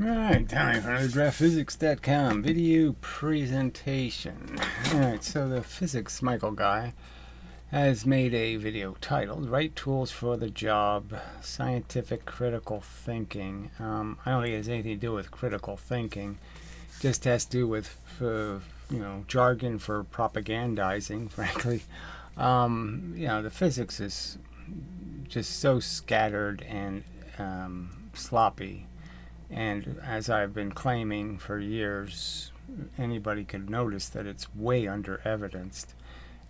Alright, time for another DraftPhysics.com video presentation. Alright, so the PhysicistMichael guy has made a video titled Right Tools for the Job, Scientific Critical Thinking. I don't think it has anything to do with critical thinking. It just has to do with, jargon for propagandizing, frankly. The physics is just so scattered and sloppy. And as I've been claiming for years, anybody could notice that it's way under evidenced.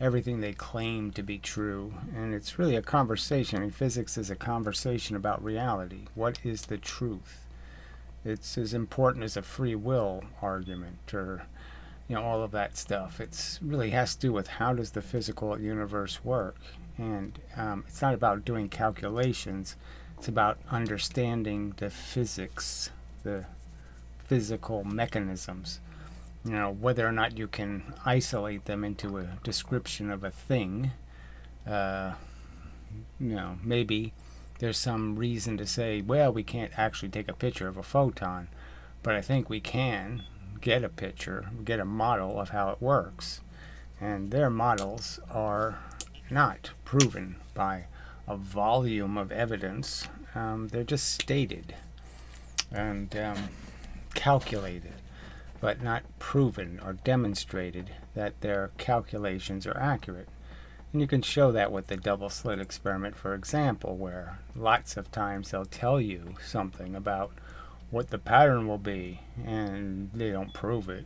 Everything they claim to be true. And it's really a conversation. I mean, physics is a conversation about reality. What is the truth? It's as important as a free will argument or, all of that stuff. It's really has to do with how does the physical universe work. And it's not about doing calculations. It's about understanding the physics, the physical mechanisms. Whether or not you can isolate them into a description of a thing. Maybe there's some reason to say, well, we can't actually take a picture of a photon, but I think we can get a picture, get a model of how it works. And their models are not proven by a volume of evidence. They're just stated and calculated, but not proven or demonstrated that their calculations are accurate. And you can show that with the double slit experiment, for example, where lots of times they'll tell you something about what the pattern will be, and they don't prove it.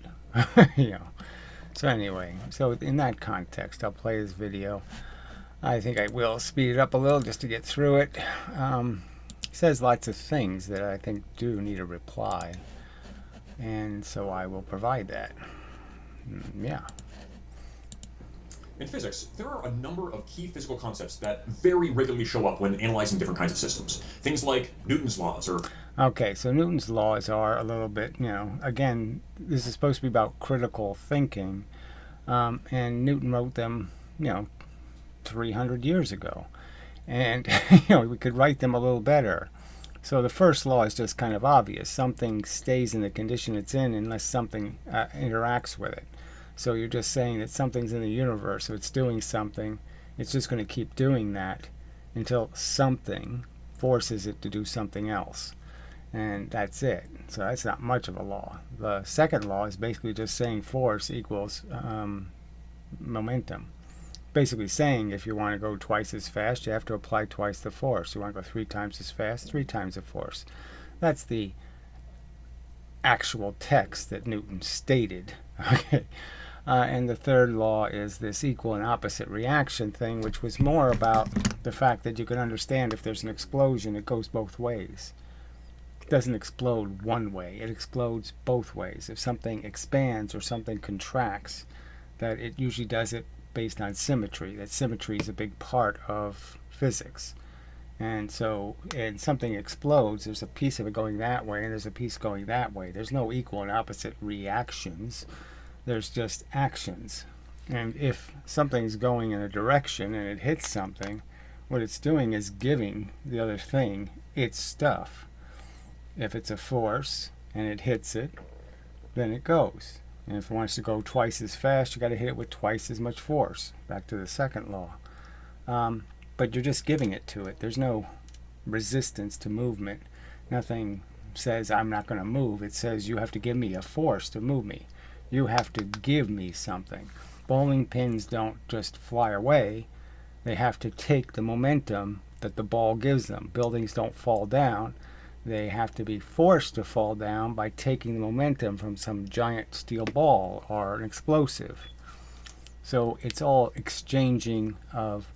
So anyway, so in that context, I'll play this video. I think I will speed it up a little just to get through it. He says lots of things that I think do need a reply, and so I will provide that. Yeah. In physics, there are a number of key physical concepts that very regularly show up when analyzing different kinds of systems. Things like Newton's laws or... Okay, so Newton's laws are a little bit, again, this is supposed to be about critical thinking, and Newton wrote them, 300 years ago. And, we could write them a little better. So the first law is just kind of obvious. Something stays in the condition it's in unless something interacts with it. So you're just saying that something's in the universe, so it's doing something. It's just going to keep doing that until something forces it to do something else. And that's it. So that's not much of a law. The second law is basically just saying force equals momentum. Basically saying if you want to go twice as fast, you have to apply twice the force. You want to go 3 times as fast, 3 times the force. That's the actual text that Newton stated. Okay. And the third law is this equal and opposite reaction thing, which was more about the fact that you can understand if there's an explosion, it goes both ways. It doesn't explode one way, it explodes both ways. If something expands or something contracts, that it usually does it based on symmetry. That symmetry is a big part of physics. And so, and something explodes, there's a piece of it going that way and there's a piece going that way. There's no equal and opposite reactions. There's just actions. And if something's going in a direction and it hits something, what it's doing is giving the other thing its stuff. If it's a force and it hits it, then it goes. And if it wants to go twice as fast, you got to hit it with twice as much force. Back to the second law. But you're just giving it to it. There's no resistance to movement. Nothing says I'm not going to move. It says you have to give me a force to move me. You have to give me something. Bowling pins don't just fly away. They have to take the momentum that the ball gives them. Buildings don't fall down. They have to be forced to fall down by taking the momentum from some giant steel ball or an explosive. So it's all exchanging of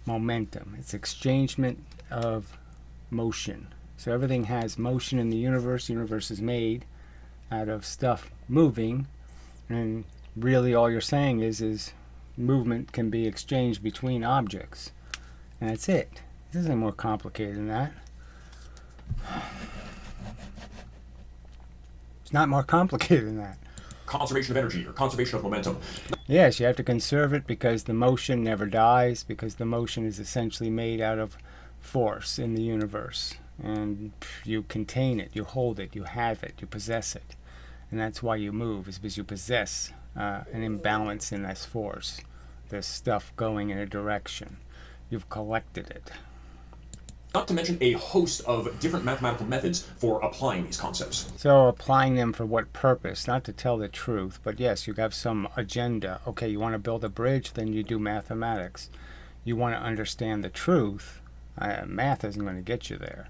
momentum. It's exchangement of motion. So everything has motion in the universe. The universe is made out of stuff moving, and really all you're saying is movement can be exchanged between objects. And that's it. This isn't more complicated than that. It's not more complicated than that. Conservation of energy or conservation of momentum. Yes, you have to conserve it because the motion never dies, because the motion is essentially made out of force in the universe. and you contain it, you hold it, you have it, you possess it. And that's why you move, is because you possess an imbalance in this force, this stuff going in a direction. You've collected it. Not to mention a host of different mathematical methods for applying these concepts. So applying them for what purpose? Not to tell the truth, but yes, you have some agenda. Okay, you want to build a bridge, then you do mathematics. You want to understand the truth, math isn't going to get you there.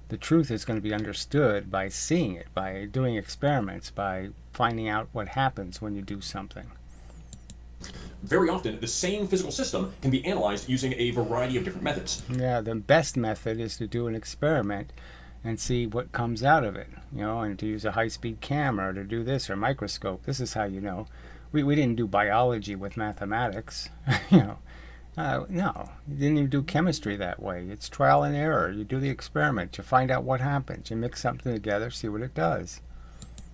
The truth is going to be understood by seeing it, by doing experiments, by finding out what happens when you do something. Very often, the same physical system can be analyzed using a variety of different methods. Yeah, the best method is to do an experiment and see what comes out of it, and to use a high-speed camera, or to do this, or microscope. This is how you know. We didn't do biology with mathematics, No, you didn't even do chemistry that way. It's trial and error. You do the experiment, you find out what happens, you mix something together, see what it does.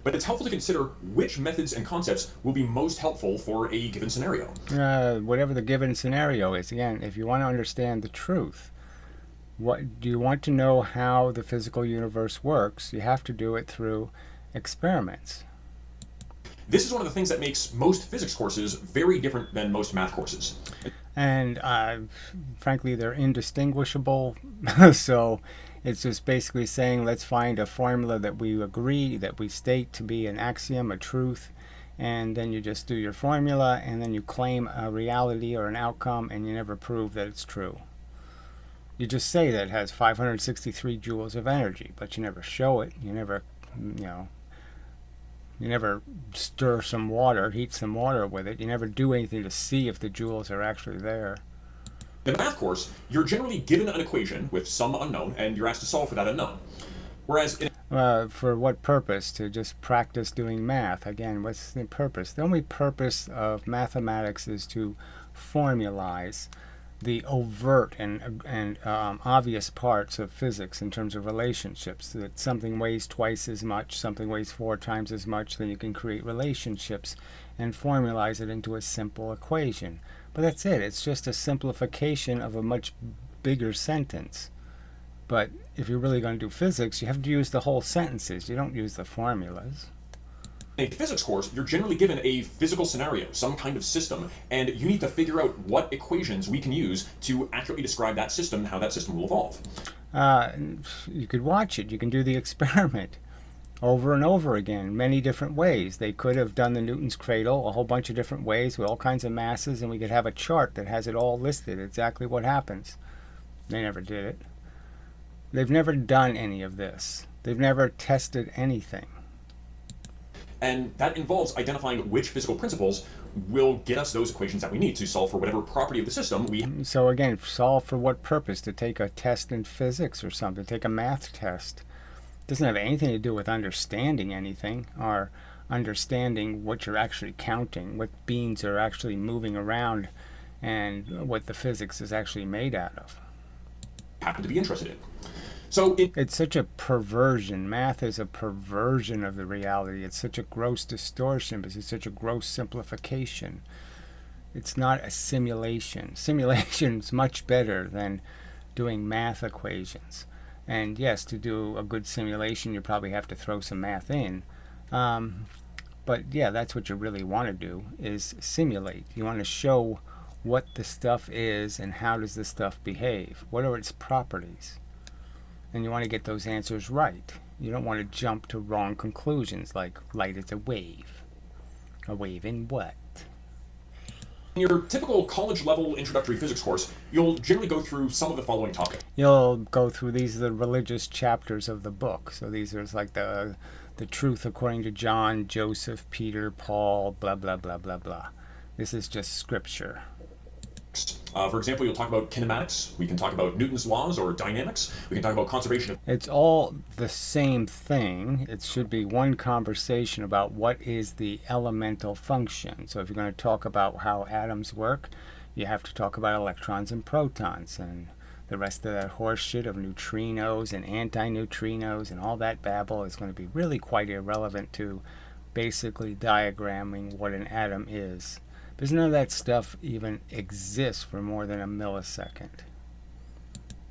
But it's helpful to consider which methods and concepts will be most helpful for a given scenario. Whatever the given scenario is. Again, if you want to understand the truth, what do you want to know how the physical universe works? You have to do it through experiments. This is one of the things that makes most physics courses very different than most math courses. And frankly, they're indistinguishable. So it's just basically saying, let's find a formula that we agree, that we state to be an axiom, a truth, and then you just do your formula, and then you claim a reality or an outcome, and you never prove that it's true. You just say that it has 563 joules of energy, but you never show it. You never, you never stir some water, heat some water with it. You never do anything to see if the joules are actually there. In a math course, you're generally given an equation with some unknown, and you're asked to solve for that unknown. Whereas for what purpose? To just practice doing math. Again, what's the purpose? The only purpose of mathematics is to formalize the overt and obvious parts of physics in terms of relationships. That something weighs twice as much, something weighs 4 times as much, then you can create relationships and formalize it into a simple equation. But that's it. It's just a simplification of a much bigger sentence. But if you're really going to do physics, you have to use the whole sentences. You don't use the formulas. in a physics course, you're generally given a physical scenario, some kind of system, and you need to figure out what equations we can use to accurately describe that system and how that system will evolve. You could watch it. You can do the experiment over and over again, many different ways. They could have done the Newton's cradle a whole bunch of different ways with all kinds of masses, and we could have a chart that has it all listed, exactly what happens. They never did it. They've never done any of this. They've never tested anything. And that involves identifying which physical principles will get us those equations that we need to solve for whatever property of the system we have. So again, solve for what purpose? To take a test in physics or something, take a math test. It doesn't have anything to do with understanding anything or understanding what you're actually counting, what beans are actually moving around, and what the physics is actually made out of. Happen to be interested in. So it's such a perversion. Math is a perversion of the reality. It's such a gross distortion because it's such a gross simplification. It's not a simulation. Simulation's much better than doing math equations. And yes, to do a good simulation, you probably have to throw some math in. But yeah, that's what you really want to do, is simulate. You want to show what the stuff is and how does the stuff behave. What are its properties? And you want to get those answers right. You don't want to jump to wrong conclusions like light is a wave. A wave in what? In your typical college-level introductory physics course, you'll generally go through some of the following topics. You'll go through, these are the religious chapters of the book. So these are like the truth according to John, Joseph, Peter, Paul, blah, blah, blah, blah, blah. This is just scripture. For example, you'll talk about kinematics. We can talk about Newton's laws or dynamics. We can talk about conservation of... It's all the same thing. It should be one conversation about what is the elemental function. So if you're going to talk about how atoms work, you have to talk about electrons and protons, and the rest of that horse shit of neutrinos and antineutrinos and all that babble is going to be really quite irrelevant to basically diagramming what an atom is. Because none of that stuff even exists for more than a millisecond.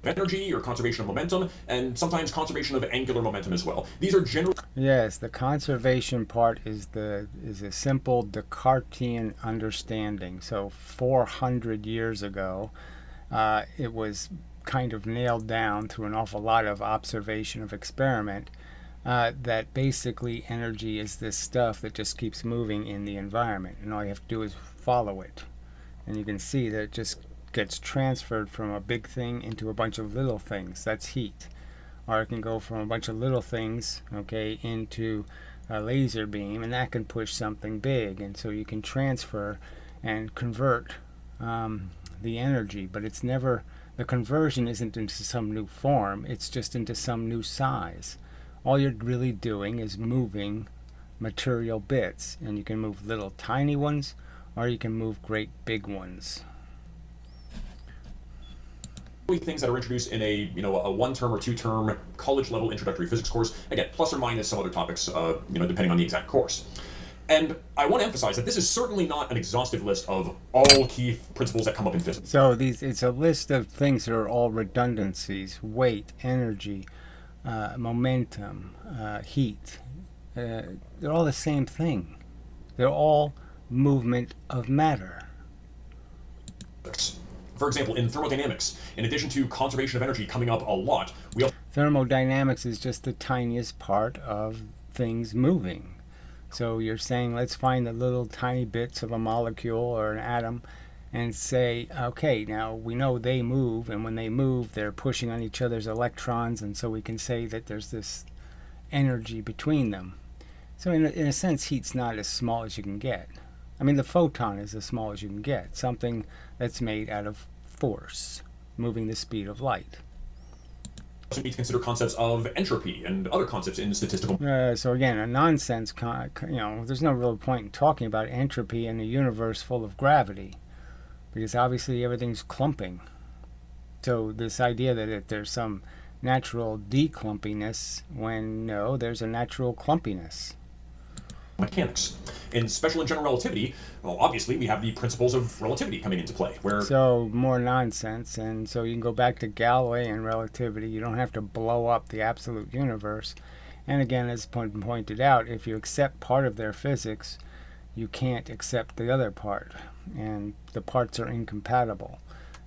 energy or conservation of momentum, and sometimes conservation of angular momentum as well. These are generally Yes, the conservation part is a simple Descartesian understanding. So 400 years ago, it was kind of nailed down through an awful lot of observation of experiment that basically energy is this stuff that just keeps moving in the environment, and all you have to do is follow it. And you can see that it just gets transferred from a big thing into a bunch of little things. That's heat. Or it can go from a bunch of little things, okay, into a laser beam, and that can push something big. And so you can transfer and convert the energy, but it's never, the conversion isn't into some new form, it's just into some new size. All you're really doing is moving material bits, and you can move little tiny ones, or you can move great big ones. things that are introduced in a a one-term or two-term college-level introductory physics course. Again, plus or minus some other topics, depending on the exact course. And I want to emphasize that this is certainly not an exhaustive list of all key principles that come up in physics. So it's a list of things that are all redundancies: weight, energy, momentum, heat. They're all the same thing. They're all movement of matter. For example, in thermodynamics, in addition to conservation of energy coming up a lot, we also Thermodynamics is just the tiniest part of things moving. So you're saying, let's find the little tiny bits of a molecule or an atom and say, okay, now we know they move, and when they move, they're pushing on each other's electrons, and so we can say that there's this energy between them. So in a sense, heat's not as small as you can get. I mean, the photon is as small as you can get, something that's made out of force, moving the speed of light. also need to consider concepts of entropy and other concepts in statistical. So again, a nonsense, there's no real point in talking about entropy in a universe full of gravity, because obviously everything's clumping. So this idea that there's some natural declumpiness, when no, there's a natural clumpiness. Mechanics. In special and general relativity, well, obviously we have the principles of relativity coming into play, where So more nonsense, and so you can go back to Galilean relativity. You don't have to blow up the absolute universe. And again, as pointed out, if you accept part of their physics, you can't accept the other part, and the parts are incompatible.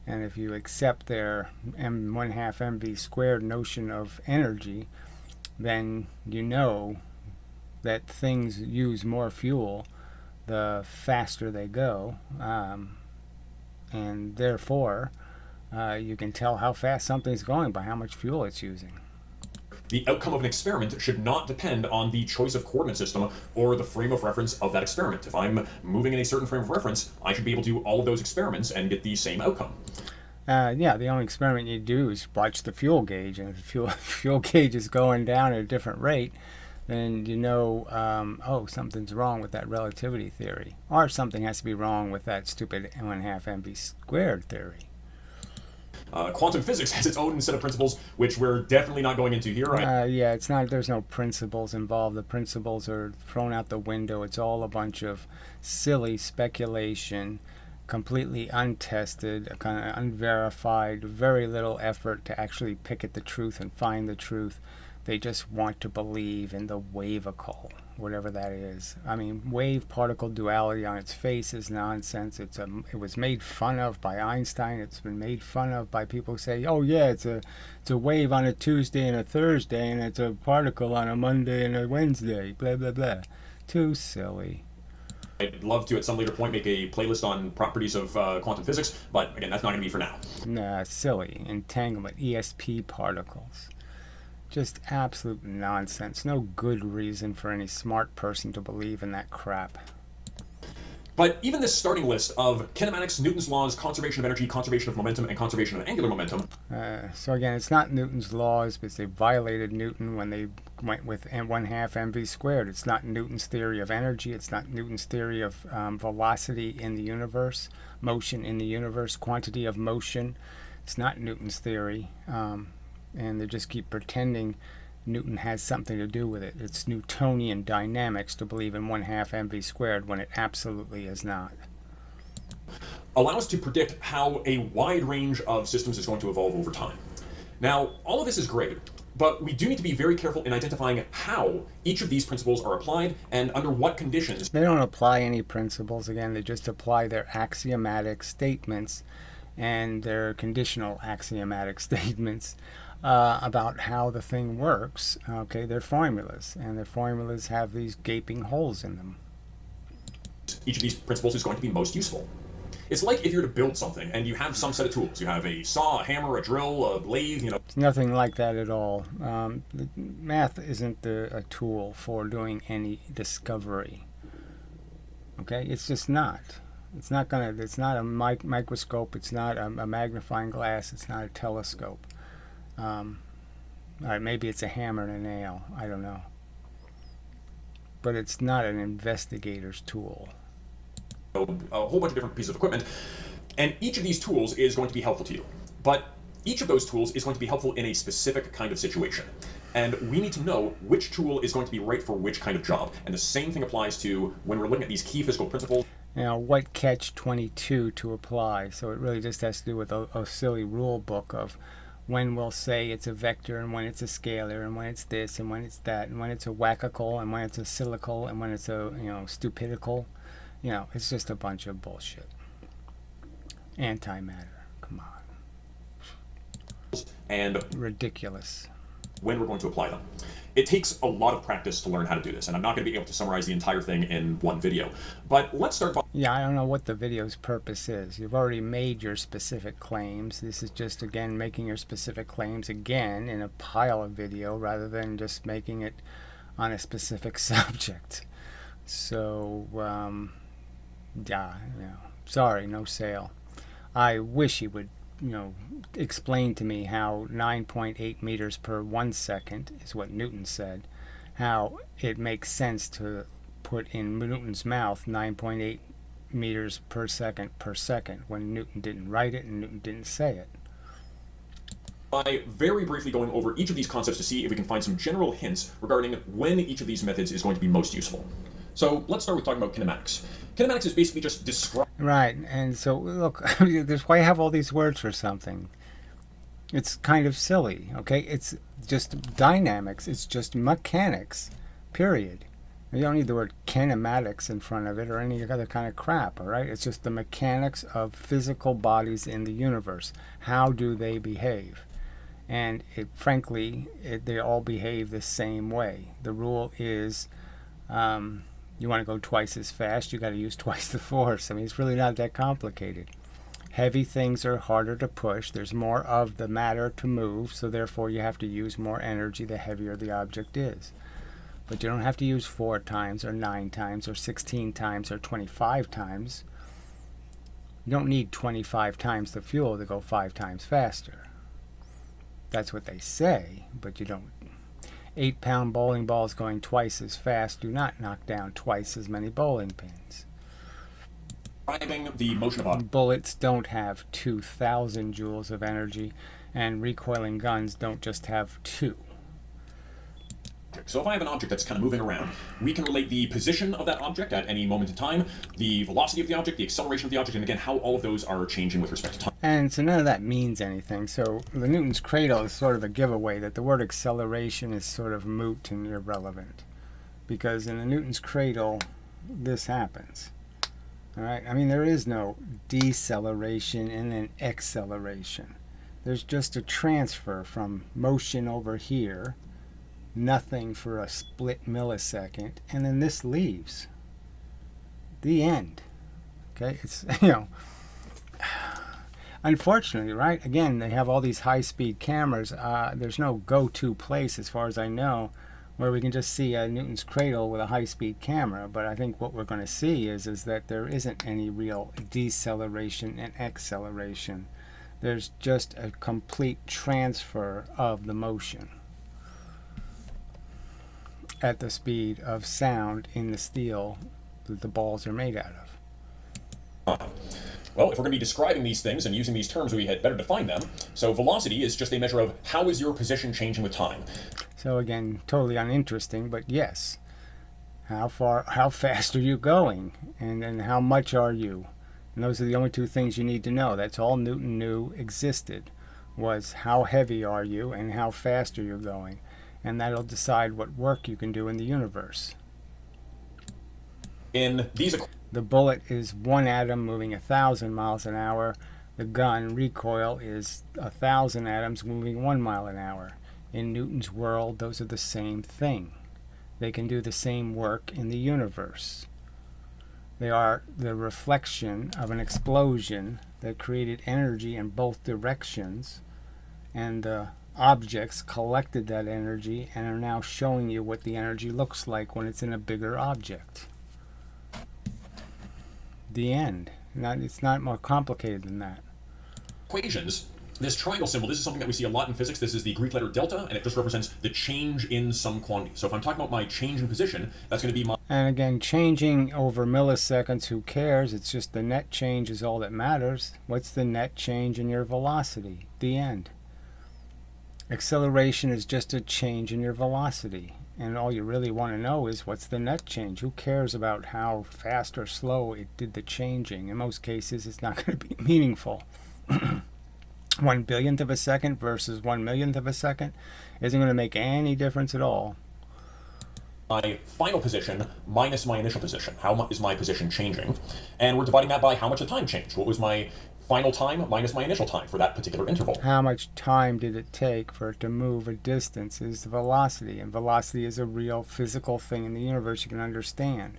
And if you accept their m1/2 mv squared notion of energy, then you know that things use more fuel the faster they go, and therefore you can tell how fast something's going by how much fuel it's using. the outcome of an experiment should not depend on the choice of coordinate system or the frame of reference of that experiment. If I'm moving in a certain frame of reference, I should be able to do all of those experiments and get the same outcome. Yeah, the only experiment you do is watch the fuel gauge, and if the fuel gauge is going down at a different rate, then you know, oh, something's wrong with that relativity theory, or something has to be wrong with that stupid m1/2 mv squared theory. Quantum physics has its own set of principles, which we're definitely not going into here. Yeah, it's not. There's no principles involved. The principles are thrown out the window. It's all a bunch of silly speculation, completely untested, kind of unverified, very little effort to actually pick at the truth and find the truth. They just want to believe in the wavicle, whatever that is. I mean, wave-particle duality on its face is nonsense. It was made fun of by Einstein. It's been made fun of by people who say, oh yeah, it's a wave on a Tuesday and a Thursday, and it's a particle on a Monday and a Wednesday, blah, blah, blah. Too silly. I'd love to, at some later point, make a playlist on properties of quantum physics, but again, that's not going to be for now. Nah, silly. Entanglement, ESP particles. Just absolute nonsense. No good reason for any smart person to believe in that crap. But even this starting list of kinematics, Newton's laws, conservation of energy, conservation of momentum, and conservation of angular momentum. So again, it's not Newton's laws, because they violated Newton when they went with m1/2 mv squared. It's not Newton's theory of energy. It's not Newton's theory of velocity in the universe, motion in the universe, quantity of motion. It's not Newton's theory. And they just keep pretending Newton has something to do with it. It's Newtonian dynamics to believe in 1/2 mv squared when it absolutely is not. Allow us to predict how a wide range of systems is going to evolve over time. Now, all of this is great, but we do need to be very careful in identifying how each of these principles are applied and under what conditions. They don't apply any principles. Again, they just apply their axiomatic statements and their conditional axiomatic statements about how the thing works. Okay, they're formulas, and their formulas have these gaping holes in them. Each of these principles is going to be most useful. It's like if you're to build something and you have some set of tools. You have a saw, a hammer, a drill, a lathe, It's nothing like that at all. Math isn't a tool for doing any discovery. Okay, it's just not. It's not a microscope. It's not a magnifying glass. It's not a telescope. All right, maybe it's a hammer and a nail. I don't know. But it's not an investigator's tool. A whole bunch of different pieces of equipment, and each of these tools is going to be helpful to you. But each of those tools is going to be helpful in a specific kind of situation. And we need to know which tool is going to be right for which kind of job. And the same thing applies to when we're looking at these key physical principles. What catch-22 to apply? So it really just has to do with a silly rule book of when we'll say it's a vector and when it's a scalar and when it's this and when it's that and when it's a wackical and when it's a silical and when it's a stupidical. It's just a bunch of bullshit. Antimatter. Come on. And ridiculous. When we're going to apply them. It takes a lot of practice to learn how to do this, and I'm not going to be able to summarize the entire thing in one video. But let's start by... Yeah, I don't know what the video's purpose is. You've already made your specific claims. This is just, again, making your specific claims again in a pile of video rather than just making it on a specific subject. So, sorry, no sale. I wish he would, explain to me how 9.8 meters per 1 second is what Newton said, how it makes sense to put in Newton's mouth 9.8 meters per second when Newton didn't write it and Newton didn't say it. By very briefly going over each of these concepts to see if we can find some general hints regarding when each of these methods is going to be most useful. So let's start with talking about kinematics. Kinematics is basically just describe. Right, and so look, that's why I have all these words for something. It's kind of silly, okay? It's just dynamics. It's just mechanics, period. You don't need the word kinematics in front of it or any other kind of crap, all right? It's just the mechanics of physical bodies in the universe. How do they behave? And frankly, they all behave the same way. The rule is... you want to go twice as fast, you got to use twice the force. I mean, it's really not that complicated. Heavy things are harder to push. There's more of the matter to move, so therefore you have to use more energy the heavier the object is. But you don't have to use 4 times or 9 times or 16 times or 25 times. You don't need 25 times the fuel to go 5 times faster. That's what they say, but you don't. 8-pound bowling balls going twice as fast do not knock down twice as many bowling pins. Describing the motion of bullets don't have 2,000 joules of energy, and recoiling guns don't just have 2. So if I have an object that's kind of moving around, we can relate the position of that object at any moment in time, the velocity of the object, the acceleration of the object, and again, how all of those are changing with respect to time. And so none of that means anything. So the Newton's cradle is sort of a giveaway that the word acceleration is sort of moot and irrelevant. Because in the Newton's cradle, this happens. All right? I mean, there is no deceleration and then acceleration. There's just a transfer from motion over here, nothing for a split millisecond, and then this leaves. The end. Okay? It's, unfortunately, right? Again, they have all these high-speed cameras. There's no go-to place, as far as I know, where we can just see a Newton's cradle with a high-speed camera. But I think what we're going to see is that there isn't any real deceleration and acceleration. There's just a complete transfer of the motion at the speed of sound in the steel that the balls are made out of. Well, if we're going to be describing these things and using these terms, we had better define them. So velocity is just a measure of how is your position changing with time. So again, totally uninteresting, but yes. How fast are you going? And then how much are you? And those are the only 2 things you need to know. That's all Newton knew existed, was how heavy are you and how fast are you going. And that'll decide what work you can do in the universe. The bullet is one atom moving 1,000 miles an hour. The gun recoil is 1,000 atoms moving 1 mile an hour. In Newton's world, those are the same thing. They can do the same work in the universe. They are the reflection of an explosion that created energy in both directions, and the objects collected that energy and are now showing you what the energy looks like when it's in a bigger object. The end. It's not more complicated than that. Equations, this triangle symbol, this is something that we see a lot in physics. This is the Greek letter delta, and it just represents the change in some quantity. So if I'm talking about my change in position, that's going to be my... And again, changing over milliseconds, who cares? It's just the net change is all that matters. What's the net change in your velocity? The end. Acceleration is just a change in your velocity. And all you really want to know is what's the net change. Who cares about how fast or slow it did the changing? In most cases, it's not going to be meaningful. 1/1000th of a second versus 1/1,000,000th of a second isn't going to make any difference at all. My final position minus my initial position. How is my position changing? And we're dividing that by how much the time changed. What was my final time minus my initial time for that particular interval? How much time did it take for it to move a distance is the velocity. And velocity is a real physical thing in the universe you can understand.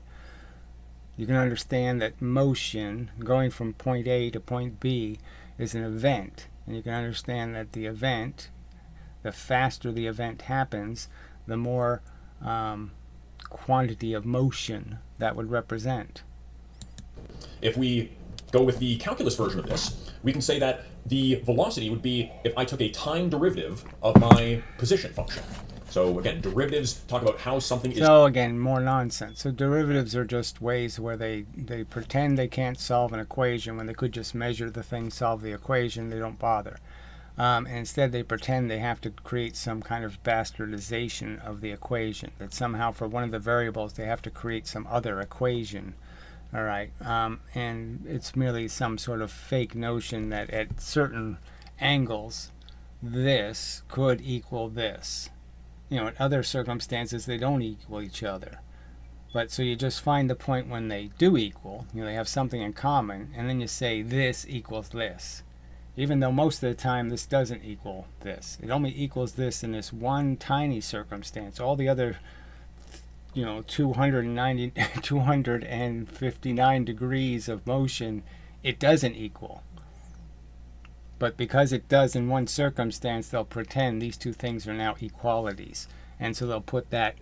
You can understand that motion, going from point A to point B, is an event. And you can understand that the event, the faster the event happens, the more quantity of motion that would represent. If we go with the calculus version of this, we can say that the velocity would be if I took a time derivative of my position function. So again, derivatives talk about how something is... So again, more nonsense. So derivatives are just ways where they pretend they can't solve an equation when they could just measure the thing, solve the equation. They don't bother. And instead they pretend they have to create some kind of bastardization of the equation, that somehow for one of the variables they have to create some other equation. All right, and it's merely some sort of fake notion that at certain angles this could equal this. You know, in other circumstances they don't equal each other. But so you just find the point when they do equal, you know, they have something in common, and then you say this equals this. Even though most of the time this doesn't equal this. It only equals this in this one tiny circumstance. All the other, you know, 259 degrees of motion, it doesn't equal. But because it does in one circumstance, they'll pretend these two things are now equalities. And so they'll put that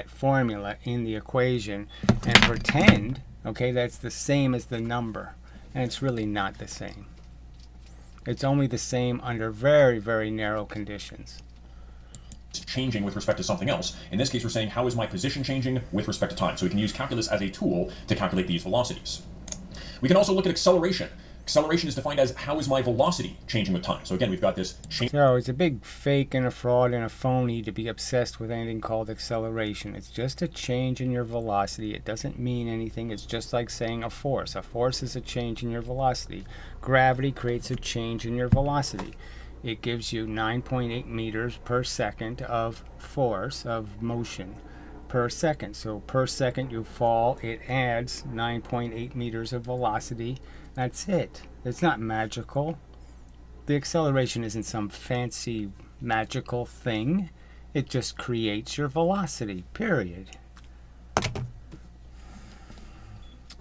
formula in the equation and pretend, okay, that's the same as the number. And it's really not the same. It's only the same under very, very narrow conditions. Changing with respect to something else. In this case, we're saying, how is my position changing with respect to time? So we can use calculus as a tool to calculate these velocities. We can also look at acceleration. Acceleration is defined as how is my velocity changing with time. So again, we've got this change. So it's a big fake and a fraud and a phony to be obsessed with anything called acceleration. It's just a change in your velocity. It doesn't mean anything. It's just like saying a force. A force is a change in your velocity. Gravity creates a change in your velocity. It gives you 9.8 meters per second of force, of motion per second. So per second you fall, it adds 9.8 meters of velocity. That's it. It's not magical. The acceleration isn't some fancy magical thing. It just creates your velocity, period.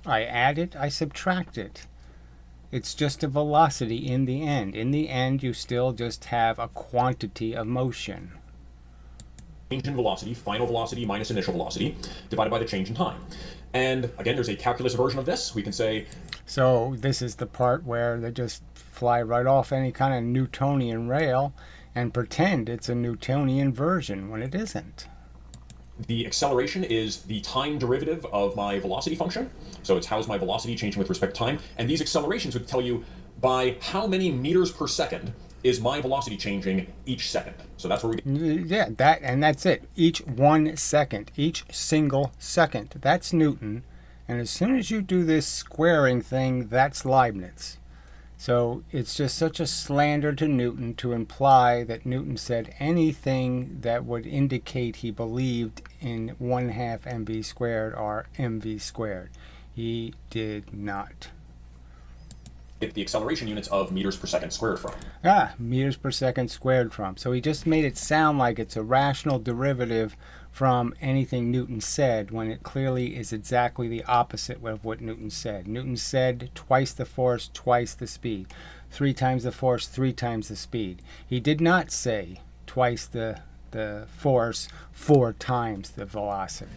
I add it, I subtract it. It's just a velocity in the end. In the end, you still just have a quantity of motion. Change in velocity, final velocity minus initial velocity, divided by the change in time. And again, there's a calculus version of this. We can say... So this is the part where they just fly right off any kind of Newtonian rail and pretend it's a Newtonian version when it isn't. The acceleration is the time derivative of my velocity function. So it's how is my velocity changing with respect to time. And these accelerations would tell you by how many meters per second is my velocity changing each second. So that's where we get... Yeah, that's it. Each 1 second, each single second. That's Newton. And as soon as you do this squaring thing, that's Leibniz. So it's just such a slander to Newton to imply that Newton said anything that would indicate he believed in 1/2 mv squared or mv squared. He did not. Get the acceleration units of meters per second squared from. Meters per second squared from. So he just made it sound like it's a rational derivative from anything Newton said, when it clearly is exactly the opposite of what Newton said. Newton said twice the force, twice the speed. 3 times the force, 3 times the speed. He did not say twice the force, 4 times the velocity.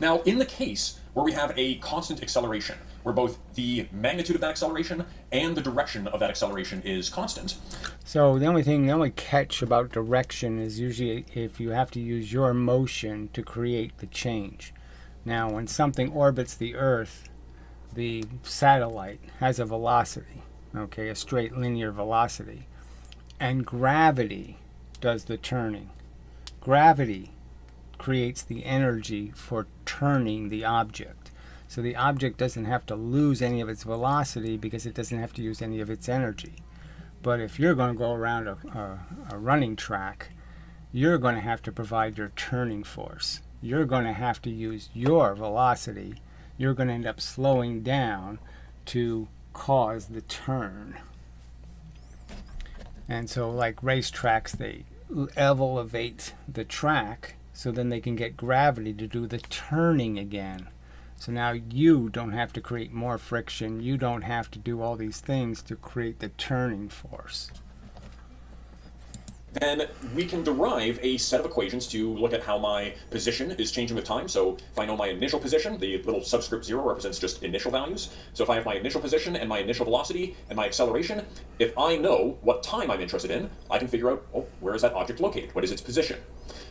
Now, in the case where we have a constant acceleration, where both the magnitude of that acceleration and the direction of that acceleration is constant. So the only catch about direction is usually if you have to use your motion to create the change. Now, when something orbits the Earth, the satellite has a velocity, okay, a straight linear velocity, and gravity does the turning. Gravity creates the energy for turning the object. So the object doesn't have to lose any of its velocity because it doesn't have to use any of its energy. But if you're going to go around a running track, you're going to have to provide your turning force. You're going to have to use your velocity. You're going to end up slowing down to cause the turn. And so like racetracks, they elevate the track so then they can get gravity to do the turning again. So now you don't have to create more friction. You don't have to do all these things to create the turning force. Then we can derive a set of equations to look at how my position is changing with time. So if I know my initial position, the little subscript 0 represents just initial values. So if I have my initial position and my initial velocity and my acceleration, if I know what time I'm interested in, I can figure out, oh, where is that object located? What is its position?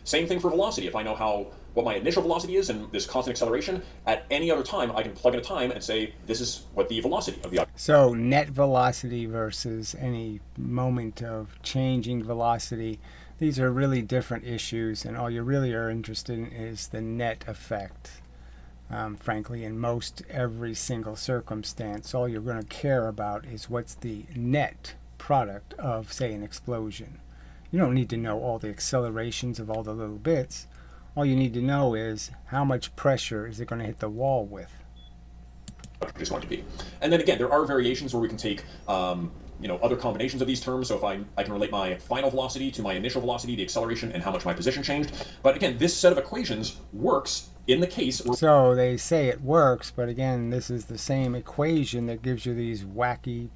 Same thing for velocity. If I know what my initial velocity is and this constant acceleration, at any other time I can plug in a time and say this is what the velocity of the object. So net velocity versus any moment of changing velocity, these are really different issues, and all you really are interested in is the net effect. Frankly, in most every single circumstance, all you're going to care about is what's the net product of, say, an explosion. You don't need to know all the accelerations of all the little bits. All you need to know is how much pressure is it going to hit the wall with. Is going to be. And then again, there are variations where we can take other combinations of these terms. So if I can relate my final velocity to my initial velocity, the acceleration, and how much my position changed. But again, this set of equations works in the case where... So they say it works, but again, this is the same equation that gives you these wacky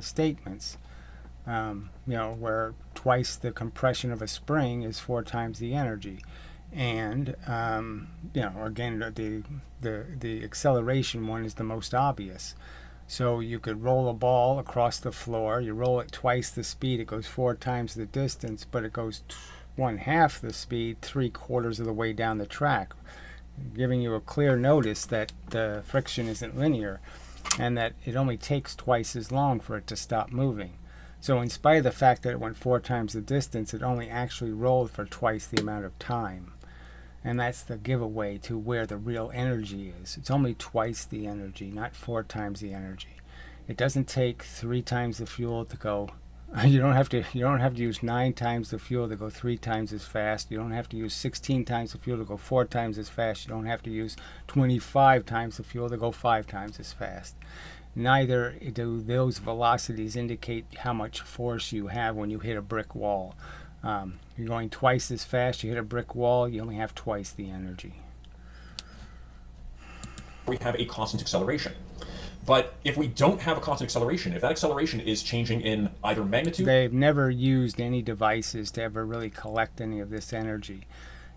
statements. Where twice the compression of a spring is 4 times the energy. And, again, the acceleration one is the most obvious. So you could roll a ball across the floor. You roll it twice the speed. It goes 4 times the distance, but it goes 1/2 the speed 3/4 of the way down the track, giving you a clear notice that the friction isn't linear and that it only takes twice as long for it to stop moving. So in spite of the fact that it went 4 times the distance, it only actually rolled for twice the amount of time. And that's the giveaway to where the real energy is. It's only twice the energy, not 4 times the energy. It doesn't take 3 times the fuel to go. You don't have to use 9 times the fuel to go 3 times as fast. You don't have to use 16 times the fuel to go 4 times as fast. You don't have to use 25 times the fuel to go 5 times as fast. Neither do those velocities indicate how much force you have when you hit a brick wall. You're going twice as fast, you hit a brick wall, you only have twice the energy. We have a constant acceleration. But if we don't have a constant acceleration, if that acceleration is changing in either magnitude... They've never used any devices to ever really collect any of this energy.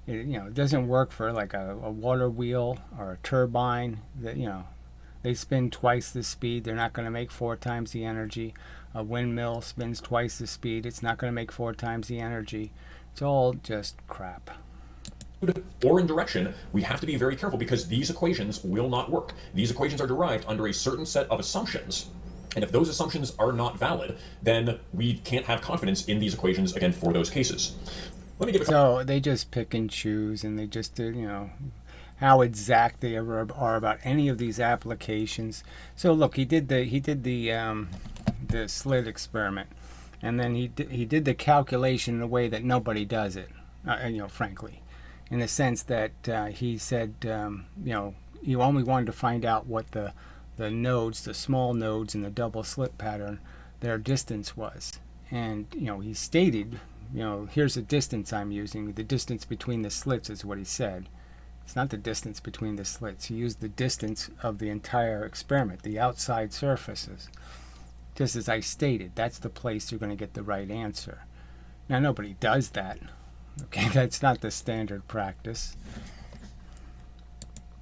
It doesn't work for like a water wheel or a turbine. They spin twice the speed. They're not going to make 4 times the energy. A windmill spins twice the speed. It's not going to make 4 times the energy. It's all just crap. Or in direction, we have to be very careful because these equations will not work. These equations are derived under a certain set of assumptions. And if those assumptions are not valid, then we can't have confidence in these equations, again, for those cases. Let me give So they just pick and choose, and they just how exact they ever are about any of these applications. So look, he did the slit experiment, and then he did the calculation in a way that nobody does it, frankly, in the sense that he said, you only wanted to find out what the nodes, the small nodes in the double slit pattern, their distance was. And he stated, here's the distance I'm using. The distance between the slits is what he said. It's not the distance between the slits. He used the distance of the entire experiment, the outside surfaces. Just as I stated, that's the place you're going to get the right answer. Now, nobody does that. Okay, that's not the standard practice.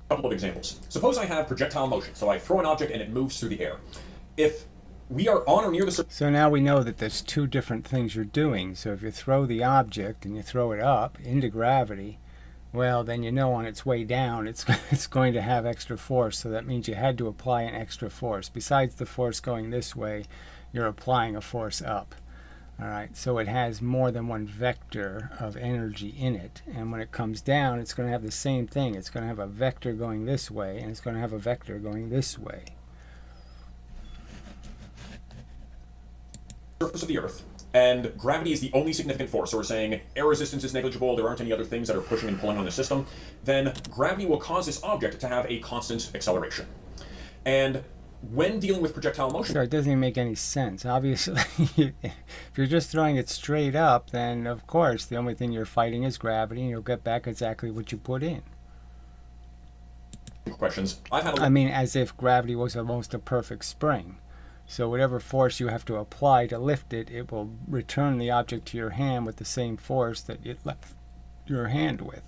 A couple of examples. Suppose I have projectile motion. So I throw an object and it moves through the air. If we are on or near the surface. So now we know that there's two different things you're doing. So if you throw the object and you throw it up into gravity, well, then on its way down, it's going to have extra force. So that means you had to apply an extra force. Besides the force going this way, you're applying a force up. All right, so it has more than one vector of energy in it. And when it comes down, it's going to have the same thing. It's going to have a vector going this way, and it's going to have a vector going this way. Surface of the Earth, and gravity is the only significant force. So we're saying air resistance is negligible, there aren't any other things that are pushing and pulling on the system. Then gravity will cause this object to have a constant acceleration. And when dealing with projectile motion... So it doesn't even make any sense. Obviously, if you're just throwing it straight up, then of course the only thing you're fighting is gravity, and you'll get back exactly what you put in. Questions. As if gravity was almost a perfect spring. So whatever force you have to apply to lift it, it will return the object to your hand with the same force that it left your hand with.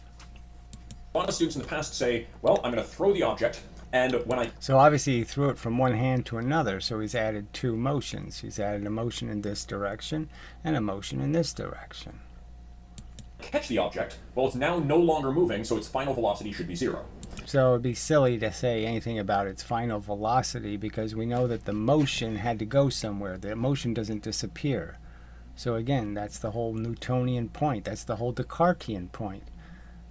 A lot of students in the past say, well, I'm going to throw the object, and when I... So obviously he threw it from one hand to another, so he's added two motions. He's added a motion in this direction and a motion in this direction. Catch the object, well, it's now no longer moving, so its final velocity should be 0. So it'd be silly to say anything about its final velocity because we know that the motion had to go somewhere. The motion doesn't disappear. So again, that's the whole Newtonian point. That's the whole Descartesian point.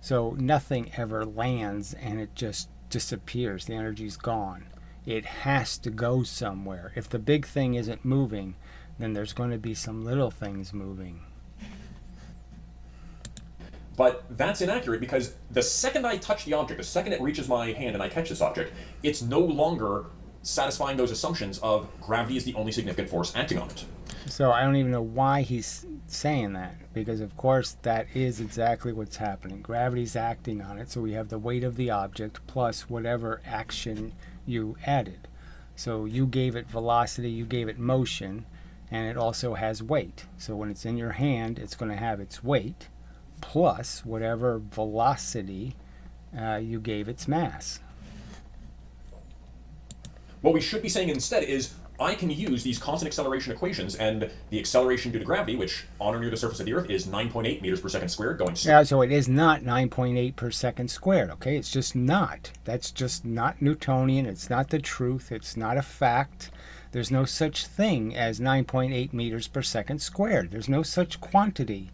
So nothing ever lands and it just disappears. The energy's gone. It has to go somewhere. If the big thing isn't moving, then there's going to be some little things moving. But that's inaccurate because the second I touch the object, the second it reaches my hand and I catch this object, it's no longer satisfying those assumptions of gravity is the only significant force acting on it. So I don't even know why he's saying that, because of course that is exactly what's happening. Gravity's acting on it, so we have the weight of the object plus whatever action you added. So you gave it velocity, you gave it motion, and it also has weight. So when it's in your hand, it's going to have its weight plus whatever velocity you gave its mass. What we should be saying instead is, I can use these constant acceleration equations, and the acceleration due to gravity, which on or near the surface of the Earth is 9.8 meters per second squared, going straight. Yeah, so it is not 9.8 per second squared, okay? It's just not. That's just not Newtonian. It's not the truth. It's not a fact. There's no such thing as 9.8 meters per second squared. There's no such quantity.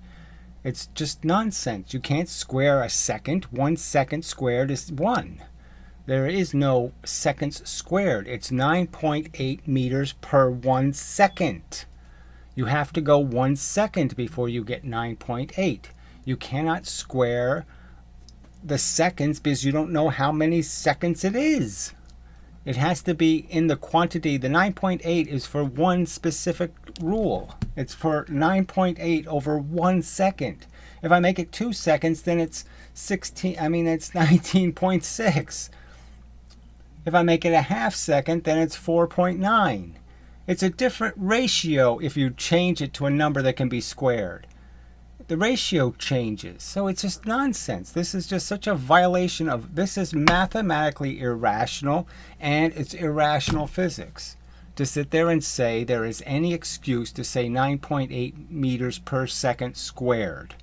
It's just nonsense. You can't square a second. 1 second squared is 1. There is no seconds squared. It's 9.8 meters per 1 second. You have to go 1 second before you get 9.8. You cannot square the seconds because you don't know how many seconds it is. It has to be in the quantity. The 9.8 is for one specific rule. It's for 9.8 over 1 second. If I make it 2 seconds, then it's 19.6. If I make it a half second, then it's 4.9. It's a different ratio if you change it to a number that can be squared. The ratio changes, so it's just nonsense. This is just such a violation of, this is mathematically irrational, and it's irrational physics. To sit there and say there is any excuse to say 9.8 meters per second squared,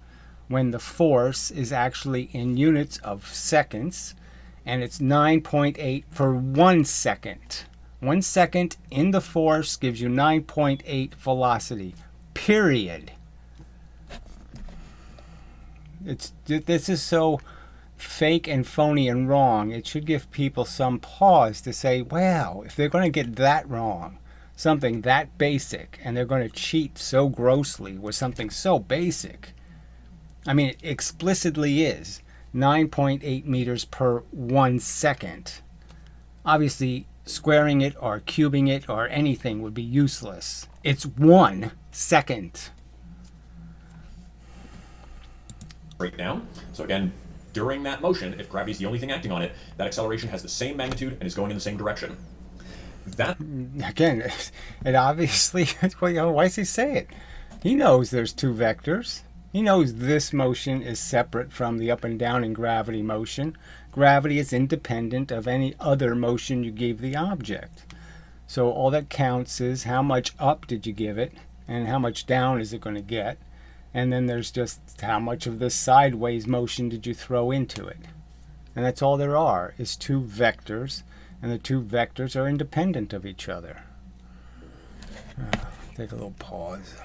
when the force is actually in units of seconds, and it's 9.8 for 1 second. 1 second in the force gives you 9.8 velocity, period. This is so fake and phony and wrong, it should give people some pause to say, wow, if they're going to get that wrong, something that basic, and they're going to cheat so grossly with something so basic. I mean, it explicitly is 9.8 meters per 1 second. Obviously, squaring it or cubing it or anything would be useless. It's 1 second. Break down. So again, during that motion, if gravity is the only thing acting on it, that acceleration has the same magnitude and is going in the same direction. That Again, it obviously, well, why does he say it? He knows there's two vectors. He knows this motion is separate from the up and down in gravity motion. Gravity is independent of any other motion you gave the object. So all that counts is how much up did you give it and how much down is it going to get. And then there's just how much of this sideways motion did you throw into it. And that's all there are, is two vectors. And the two vectors are independent of each other. Take a little pause.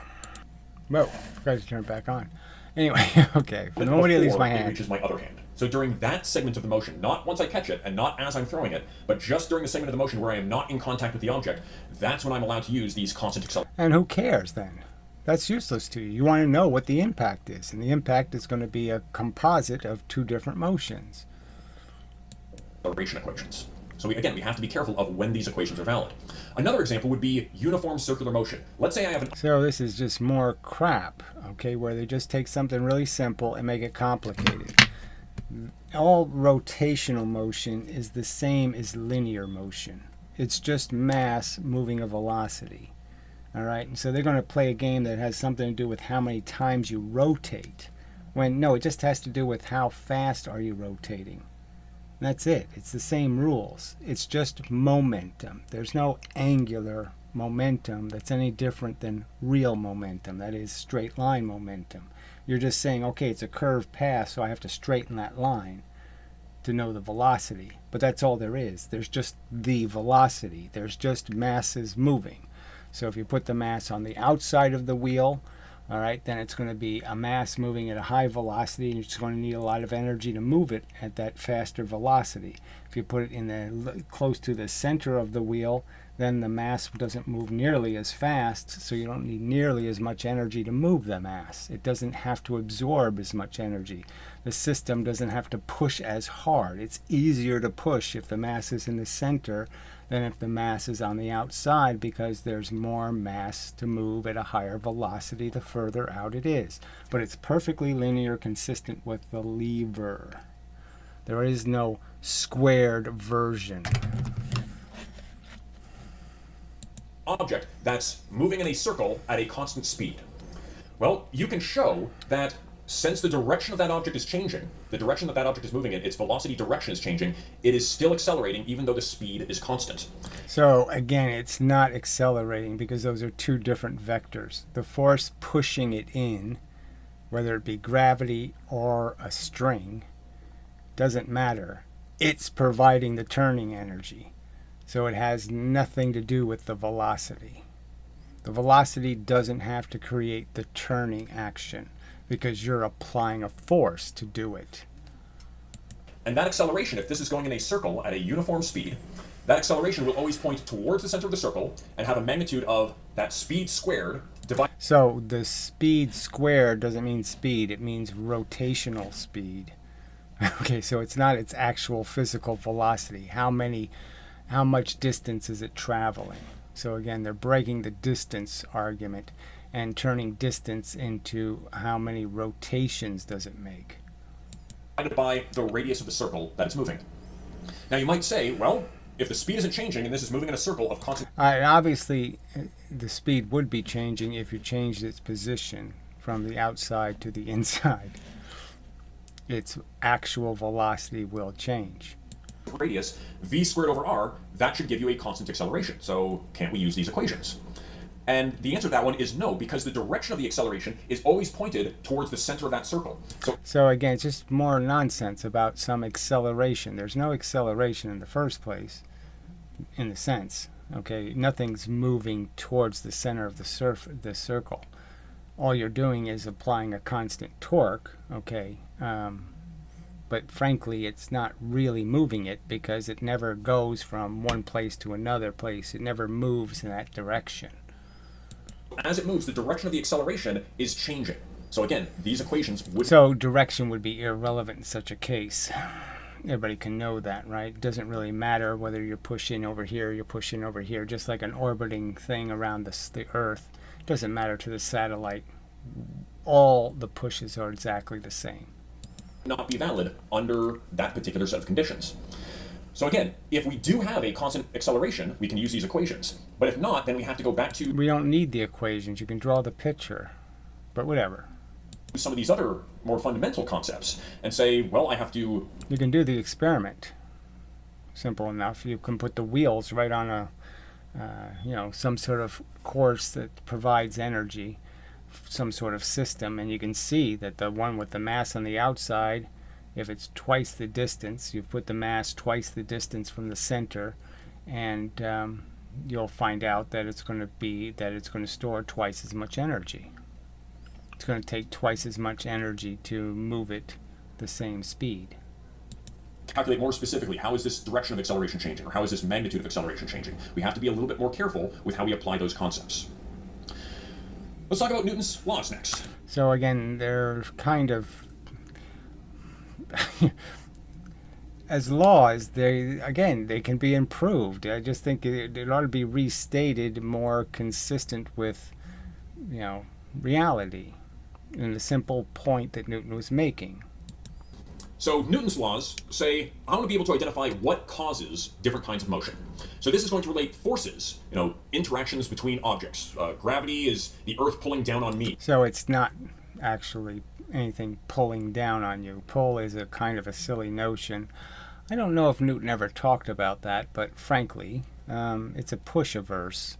Whoa, forgot to turn it back on. Anyway, okay, for the moment it leaves my hand. It reaches my other hand. So during that segment of the motion, not once I catch it and not as I'm throwing it, but just during the segment of the motion where I am not in contact with the object, that's when I'm allowed to use these constant accelerations. And who cares then? That's useless to you. You want to know what the impact is, and the impact is going to be a composite of two different motions. Acceleration equations. So we have to be careful of when these equations are valid. Another example would be uniform circular motion. Let's say I have So this is just more crap, okay, where they just take something really simple and make it complicated. All rotational motion is the same as linear motion. It's just mass moving a velocity. All right, and so they're going to play a game that has something to do with how many times you rotate. When no, it just has to do with how fast are you rotating. That's it. It's the same rules. It's just momentum. There's no angular momentum that's any different than real momentum. That is straight line momentum. You're just saying, okay, it's a curved path, so I have to straighten that line to know the velocity. But that's all there is. There's just the velocity. There's just masses moving. So if you put the mass on the outside of the wheel, all right, then it's going to be a mass moving at a high velocity, and you're just going to need a lot of energy to move it at that faster velocity. If you put it in the close to the center of the wheel, then the mass doesn't move nearly as fast, so you don't need nearly as much energy to move the mass. It doesn't have to absorb as much energy. The system doesn't have to push as hard. It's easier to push if the mass is in the center than if the mass is on the outside, because there's more mass to move at a higher velocity the further out it is. But it's perfectly linear, consistent with the lever. There is no squared version. Object that's moving in a circle at a constant speed. Well, you can show that since the direction of that object is changing, the direction that that object is moving in, its velocity direction is changing, it is still accelerating even though the speed is constant. So again, it's not accelerating because those are two different vectors. The force pushing it in, whether it be gravity or a string, doesn't matter. It's providing the turning energy. So it has nothing to do with the velocity. The velocity doesn't have to create the turning action, because you're applying a force to do it. And that acceleration, if this is going in a circle at a uniform speed, that acceleration will always point towards the center of the circle and have a magnitude of that speed squared divided. So the speed squared doesn't mean speed, it means rotational speed. Okay, so it's not its actual physical velocity. How much distance is it traveling? So again, they're breaking the distance argument and turning distance into how many rotations does it make. Divided by the radius of the circle that it's moving. Now you might say, well, if the speed isn't changing and this is moving in a circle of constant... Obviously, the speed would be changing if you changed its position from the outside to the inside. Its actual velocity will change. Radius, v squared over r, that should give you a constant acceleration. So can't we use these equations? And the answer to that one is no, because the direction of the acceleration is always pointed towards the center of that circle. So again, it's just more nonsense about some acceleration. There's no acceleration in the first place, in a sense. Okay, nothing's moving towards the center of the circle. All you're doing is applying a constant torque, okay, but frankly it's not really moving it because it never goes from one place to another place. It never moves in that direction. As it moves, the direction of the acceleration is changing. So again, these equations would... So direction would be irrelevant in such a case. Everybody can know that, right? It doesn't really matter whether you're pushing over here, you're pushing over here, just like an orbiting thing around the Earth. It doesn't matter to the satellite. All the pushes are exactly the same. Not be valid under that particular set of conditions. So again, if we do have a constant acceleration, we can use these equations. But if not, then we have to go back to... We don't need the equations. You can draw the picture. But whatever. Some of these other more fundamental concepts and say, well, I have to... You can do the experiment. Simple enough. You can put the wheels right on a, some sort of course that provides energy, some sort of system, and you can see that the one with the mass on the outside, if it's twice the distance, you've put the mass twice the distance from the center, and you'll find out that it's going to store twice as much energy. It's going to take twice as much energy to move it the same speed. Calculate more specifically, how is this direction of acceleration changing, or how is this magnitude of acceleration changing? We have to be a little bit more careful with how we apply those concepts. Let's talk about Newton's laws next. So again, they're kind of as laws. They can be improved. I just think it ought to be restated more consistent with, reality, and the simple point that Newton was making. So Newton's laws say, I want to be able to identify what causes different kinds of motion. So this is going to relate forces, interactions between objects. Gravity is the Earth pulling down on me. So it's not actually anything pulling down on you. Pull is a kind of a silly notion. I don't know if Newton ever talked about that, but frankly, it's a push-averse.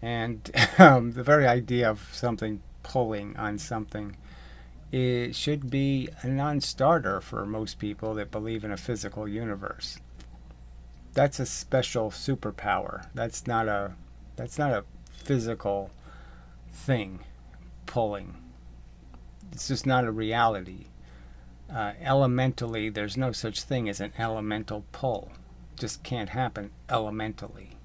And the very idea of something pulling on something, it should be a non-starter for most people that believe in a physical universe. That's a special superpower. That's not a physical thing, pulling. It's just not a reality. Elementally, there's no such thing as an elemental pull. It just can't happen elementally.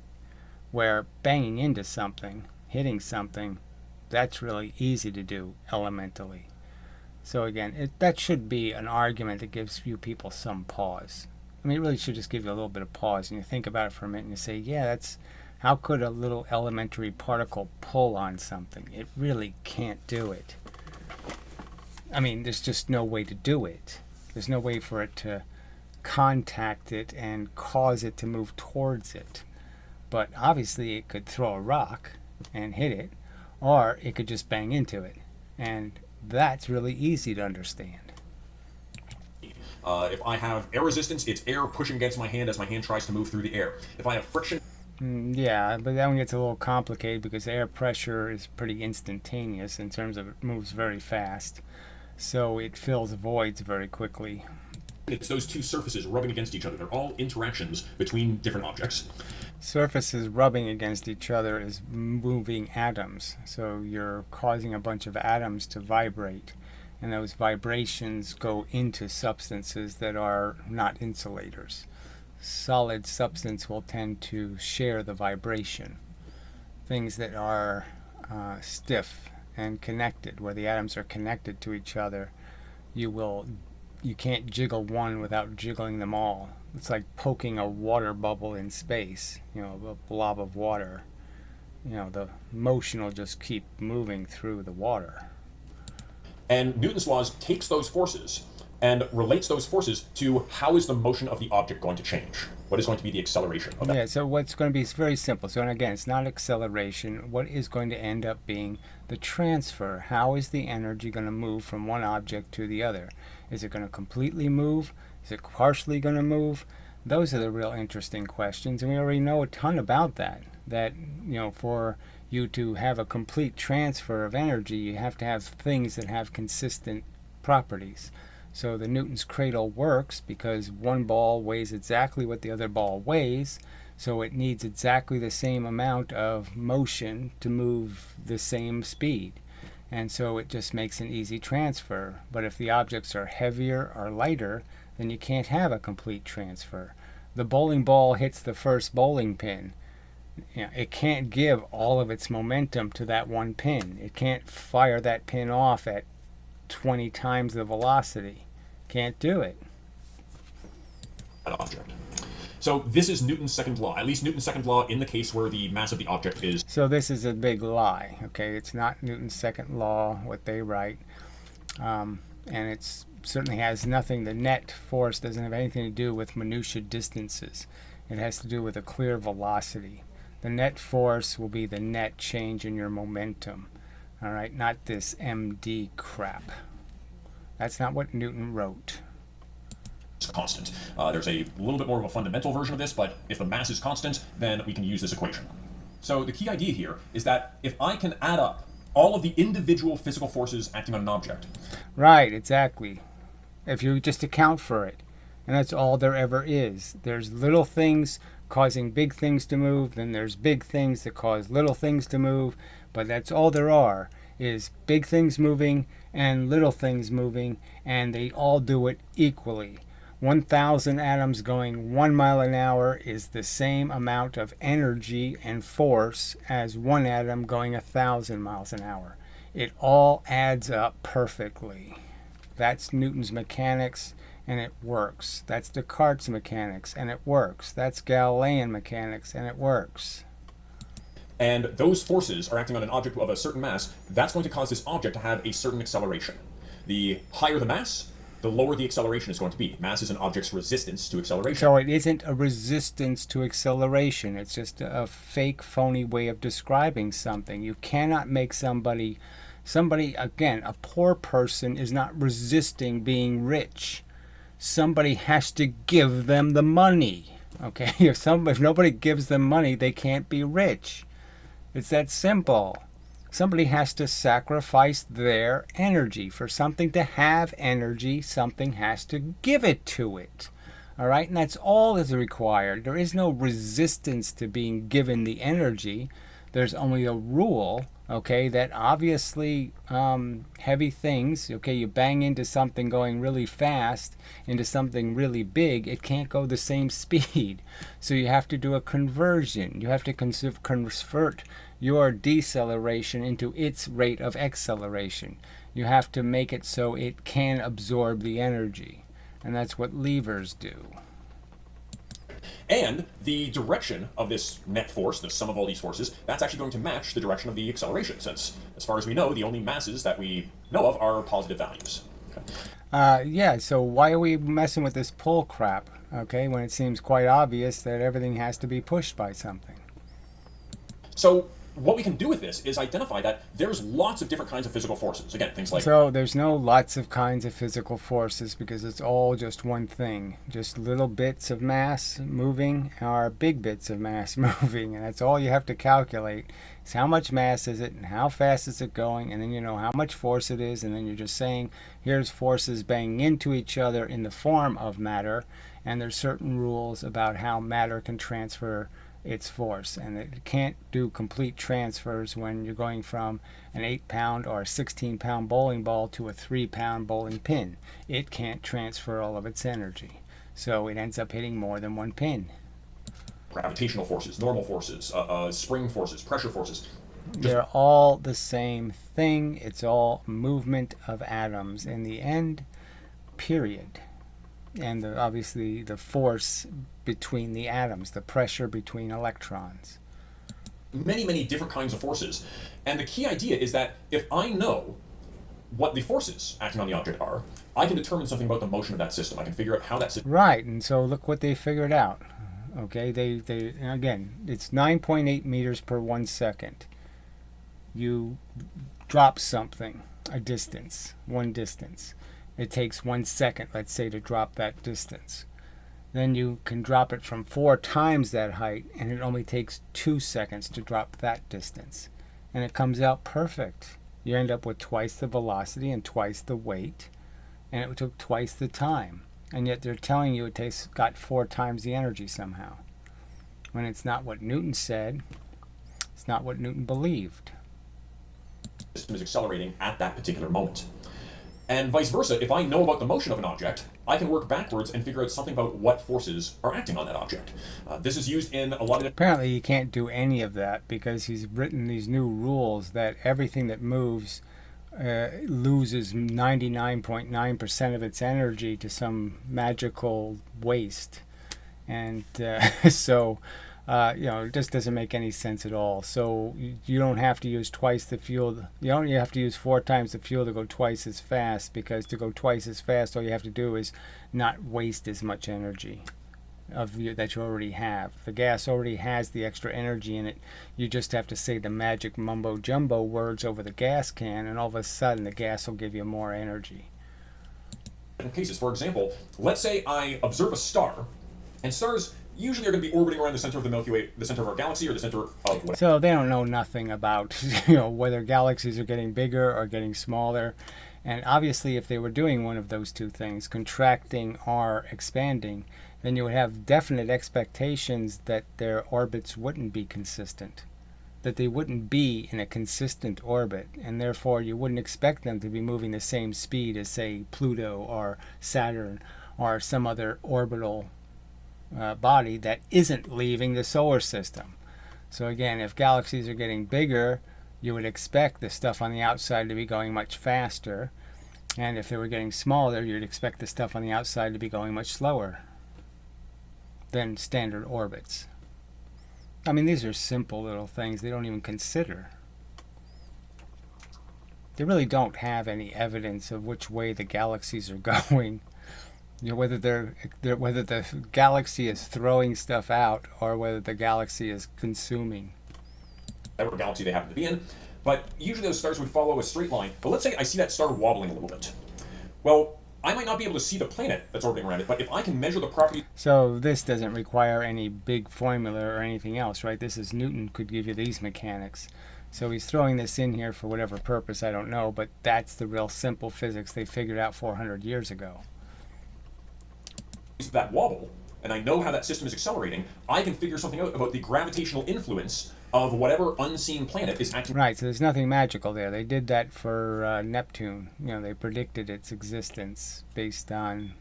Where banging into something, hitting something, that's really easy to do elementally. So again, that should be an argument that gives you people some pause. I mean, it really should just give you a little bit of pause, and you think about it for a minute and you say, yeah, how could a little elementary particle pull on something? It really can't do it. I mean, there's just no way to do it. There's no way for it to contact it and cause it to move towards it. But obviously it could throw a rock and hit it, or it could just bang into it. And that's really easy to understand. If I have air resistance, it's air pushing against my hand as my hand tries to move through the air. If I have friction... Yeah, but that one gets a little complicated because air pressure is pretty instantaneous in terms of it moves very fast. So it fills voids very quickly. It's those two surfaces rubbing against each other. They're all interactions between different objects. Surfaces rubbing against each other is moving atoms. So you're causing a bunch of atoms to vibrate. And those vibrations go into substances that are not insulators. Solid substance will tend to share the vibration. Things that are stiff and connected, where the atoms are connected to each other, you can't jiggle one without jiggling them all. It's like poking a water bubble in space, a blob of water. The motion will just keep moving through the water. And Newton's laws takes those forces and relates those forces to how is the motion of the object going to change? What is going to be the acceleration of that? Yeah, so what's going to be very simple. So, and again, it's not acceleration. What is going to end up being the transfer? How is the energy going to move from one object to the other? Is it going to completely move? Is it partially going to move? Those are the real interesting questions, and we already know a ton about that. That, for you to have a complete transfer of energy, you have to have things that have consistent properties. So the Newton's cradle works because one ball weighs exactly what the other ball weighs, so it needs exactly the same amount of motion to move the same speed. And so it just makes an easy transfer. But if the objects are heavier or lighter, then you can't have a complete transfer. The bowling ball hits the first bowling pin. It can't give all of its momentum to that one pin. It can't fire that pin off at 20 times the velocity. Can't do it. An object. So this is Newton's second law, at least Newton's second law in the case where the mass of the object is. So this is a big lie, okay? It's not Newton's second law, what they write. And it certainly has nothing, the net force doesn't have anything to do with minutiae distances. It has to do with a clear velocity. The net force will be the net change in your momentum, all right? Not this MD crap. That's not what Newton wrote. Constant. There's a little bit more of a fundamental version of this, but if the mass is constant, then we can use this equation. So the key idea here is that if I can add up all of the individual physical forces acting on an object. Right, exactly. If you just account for it, and that's all there ever is. There's little things causing big things to move, then there's big things that cause little things to move, but that's all there are, is big things moving and little things moving, and they all do it equally. 1,000 atoms going 1 mile an hour is the same amount of energy and force as one atom going 1,000 miles an hour. It all adds up perfectly. That's Newton's mechanics, and it works. That's Descartes' mechanics, and it works. That's Galilean mechanics, and it works. And those forces are acting on an object of a certain mass. That's going to cause this object to have a certain acceleration. The higher the mass, the lower the acceleration is going to be. Mass is an object's resistance to acceleration. So it isn't a resistance to acceleration. It's just a fake, phony way of describing something. You cannot make somebody, again, a poor person is not resisting being rich. Somebody has to give them the money. Okay? If nobody gives them money, they can't be rich. It's that simple. Somebody has to sacrifice their energy. For something to have energy, something has to give it to it. All right? And that's all that's required. There is no resistance to being given the energy. There's only a rule, okay, that obviously heavy things, okay, you bang into something going really fast, into something really big, it can't go the same speed. So you have to do a conversion. You have to convert your deceleration into its rate of acceleration. You have to make it so it can absorb the energy. And that's what levers do. And the direction of this net force, the sum of all these forces, that's actually going to match the direction of the acceleration, since, as far as we know, the only masses that we know of are positive values. Okay. Yeah, so why are we messing with this pull crap, okay, when it seems quite obvious that everything has to be pushed by something? So what we can do with this is identify that there's lots of different kinds of physical forces. Again, things like... So there's no lots of kinds of physical forces because it's all just one thing. Just little bits of mass moving are big bits of mass moving, and that's all you have to calculate. Is how much mass is it and how fast is it going, and then you know how much force it is, and then you're just saying here's forces banging into each other in the form of matter, and there's certain rules about how matter can transfer its force, and it can't do complete transfers when you're going from an 8-pound or a 16-pound bowling ball to a 3-pound bowling pin. It can't transfer all of its energy, so it ends up hitting more than one pin. Gravitational forces, normal forces, spring forces, pressure forces. They're all the same thing. It's all movement of atoms in the end, period. And obviously the force between the atoms, the pressure between electrons. Many, many different kinds of forces. And the key idea is that if I know what the forces acting on the object are, I can determine something about the motion of that system. I can figure out how that system... Right, and so look what they figured out. Okay, they again, it's 9.8 meters per 1 second. You drop something, a distance, one distance. It takes 1 second, let's say, to drop that distance. Then you can drop it from 4 times that height, and it only takes 2 seconds to drop that distance. And it comes out perfect. You end up with twice the velocity and twice the weight, and it took twice the time. And yet they're telling you it got 4 times the energy somehow. When it's not what Newton said, it's not what Newton believed. The system is accelerating at that particular moment. And vice versa, if I know about the motion of an object, I can work backwards and figure out something about what forces are acting on that object. This is used in a lot of... Apparently you can't do any of that because he's written these new rules that everything that moves loses 99.9% of its energy to some magical waste. And so, it just doesn't make any sense at all. So you don't have to use twice the fuel. You only have to use 4 times the fuel to go twice as fast, because to go twice as fast, all you have to do is not waste as much energy that you already have. The gas already has the extra energy in it. You just have to say the magic mumbo jumbo words over the gas can, and all of a sudden the gas will give you more energy. Cases, for example, let's say I observe a star, and stars usually are going to be orbiting around the center of the Milky Way, the center of our galaxy, or the center of whatever. So they don't know nothing about whether galaxies are getting bigger or getting smaller. And obviously, if they were doing one of those two things, contracting or expanding, then you would have definite expectations that their orbits wouldn't be consistent, that they wouldn't be in a consistent orbit, and therefore you wouldn't expect them to be moving the same speed as, say, Pluto or Saturn or some other orbital body that isn't leaving the solar system. So again, if galaxies are getting bigger, you would expect the stuff on the outside to be going much faster, and if they were getting smaller, you'd expect the stuff on the outside to be going much slower than standard orbits. I mean, these are simple little things they don't even consider. They really don't have any evidence of which way the galaxies are going. Whether whether the galaxy is throwing stuff out or whether the galaxy is consuming. Whatever galaxy they happen to be in. But usually those stars would follow a straight line. But let's say I see that star wobbling a little bit. Well, I might not be able to see the planet that's orbiting around it, but if I can measure the properties... So this doesn't require any big formula or anything else, right? This is Newton could give you these mechanics. So he's throwing this in here for whatever purpose, I don't know, but that's the real simple physics they figured out 400 years ago. That wobble, and I know how that system is accelerating, I can figure something out about the gravitational influence of whatever unseen planet is acting. Right, so there's nothing magical there. They did that for Neptune. They predicted its existence based on,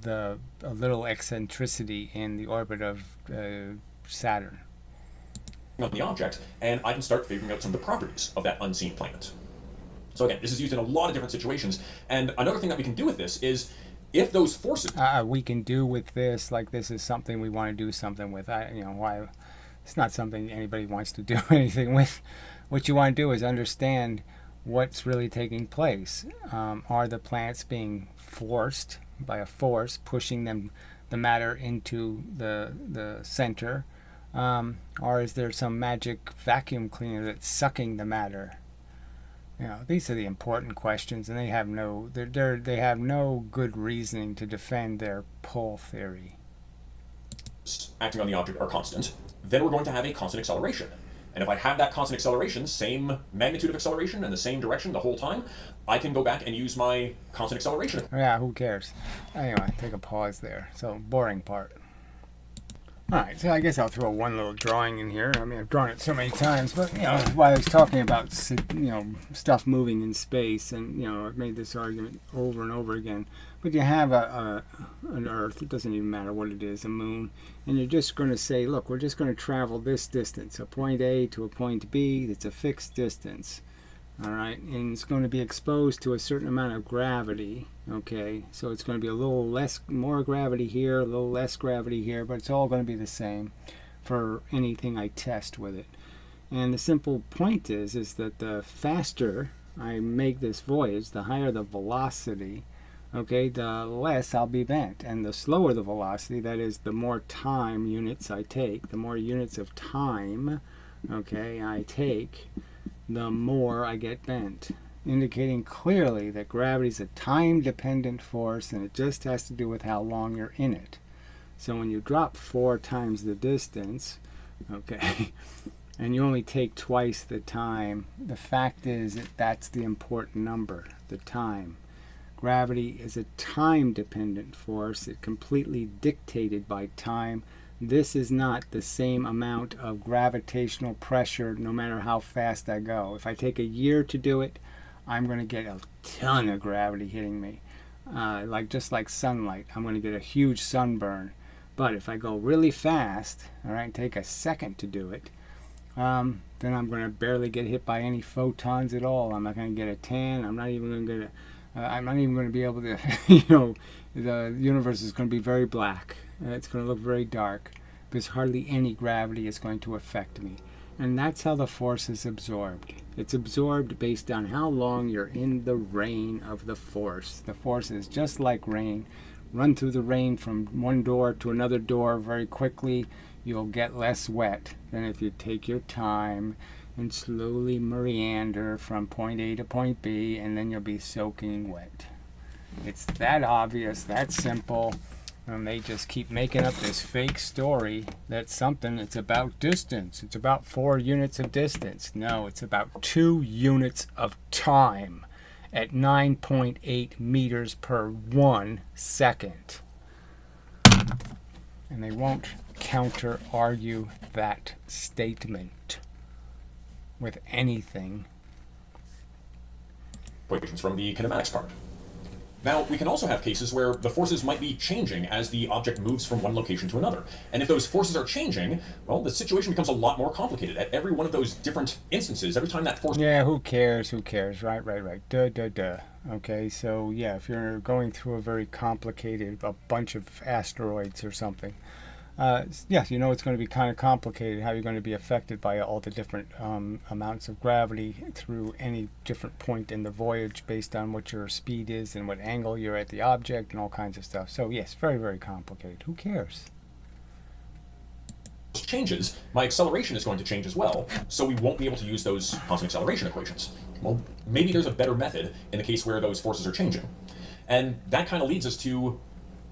a little eccentricity in the orbit of Saturn. On the object, and I can start figuring out some of the properties of that unseen planet. So again, this is used in a lot of different situations, and another thing that we can do with this is if those forces... we can do with this, like this is something we want to do something with. Why... It's not something anybody wants to do anything with. What you want to do is understand what's really taking place. Are the planets being forced by a force, pushing the matter into the center? Or is there some magic vacuum cleaner that's sucking the matter? These are the important questions, and they have no good reasoning to defend their pull theory. Acting on the object are constant, then we're going to have a constant acceleration. And if I have that constant acceleration, same magnitude of acceleration and the same direction the whole time, I can go back and use my constant acceleration. Yeah, who cares? Anyway, take a pause there. So, boring part. Alright, so I guess I'll throw one little drawing in here. I mean, I've drawn it so many times, but, while I was talking about, stuff moving in space, and, I've made this argument over and over again. But you have an Earth, it doesn't even matter what it is, a moon, and you're just going to say, look, we're just going to travel this distance, a point A to a point B, it's a fixed distance. Alright, and it's going to be exposed to a certain amount of gravity, okay, so it's going to be a little more gravity here, a little less gravity here, but it's all going to be the same for anything I test with it. And the simple point is that the faster I make this voyage, the higher the velocity, okay, the less I'll be bent. And the slower the velocity, that is, the more time units I take, the more units of time, okay, I take, the more I get bent, indicating clearly that gravity is a time-dependent force, and it just has to do with how long you're in it. So when you drop 4 times the distance, okay, and you only take twice the time, the fact is that that's the important number, the time. Gravity is a time-dependent force. It's completely dictated by time. This is not the same amount of gravitational pressure no matter how fast I go. If I take a year to do it, I'm going to get a ton of gravity hitting me. like just like sunlight. I'm going to get a huge sunburn. But if I go really fast, all right, take a second to do it, then I'm going to barely get hit by any photons at all. I'm not going to get a tan. I'm not even going to get I'm not even going to be able to, the universe is going to be very black. It's going to look very dark because hardly any gravity is going to affect me. And that's how the force is absorbed. It's absorbed based on how long you're in the rain of the force. The force is just like rain. Run through the rain from one door to another door very quickly. You'll get less wet than if you take your time and slowly meander from point A to point B, and then you'll be soaking wet. It's that obvious, that simple. And they just keep making up this fake story that it's about distance. It's about 4 units of distance. No, it's about 2 units of time at 9.8 meters per 1 second. And they won't counter-argue that statement with anything. Equations from the kinematics part. Now, we can also have cases where the forces might be changing as the object moves from one location to another. And if those forces are changing, well, the situation becomes a lot more complicated. At every one of those different instances, every time that force... Yeah, who cares? Right. Duh. Okay, so yeah, if you're going through a bunch of asteroids or something, yes, it's going to be kind of complicated how you're going to be affected by all the different amounts of gravity through any different point in the voyage based on what your speed is and what angle you're at the object and all kinds of stuff. So yes, very, very complicated. Who cares? Changes, my acceleration is going to change as well, so we won't be able to use those constant acceleration equations. Well, maybe there's a better method in the case where those forces are changing. And that kind of leads us to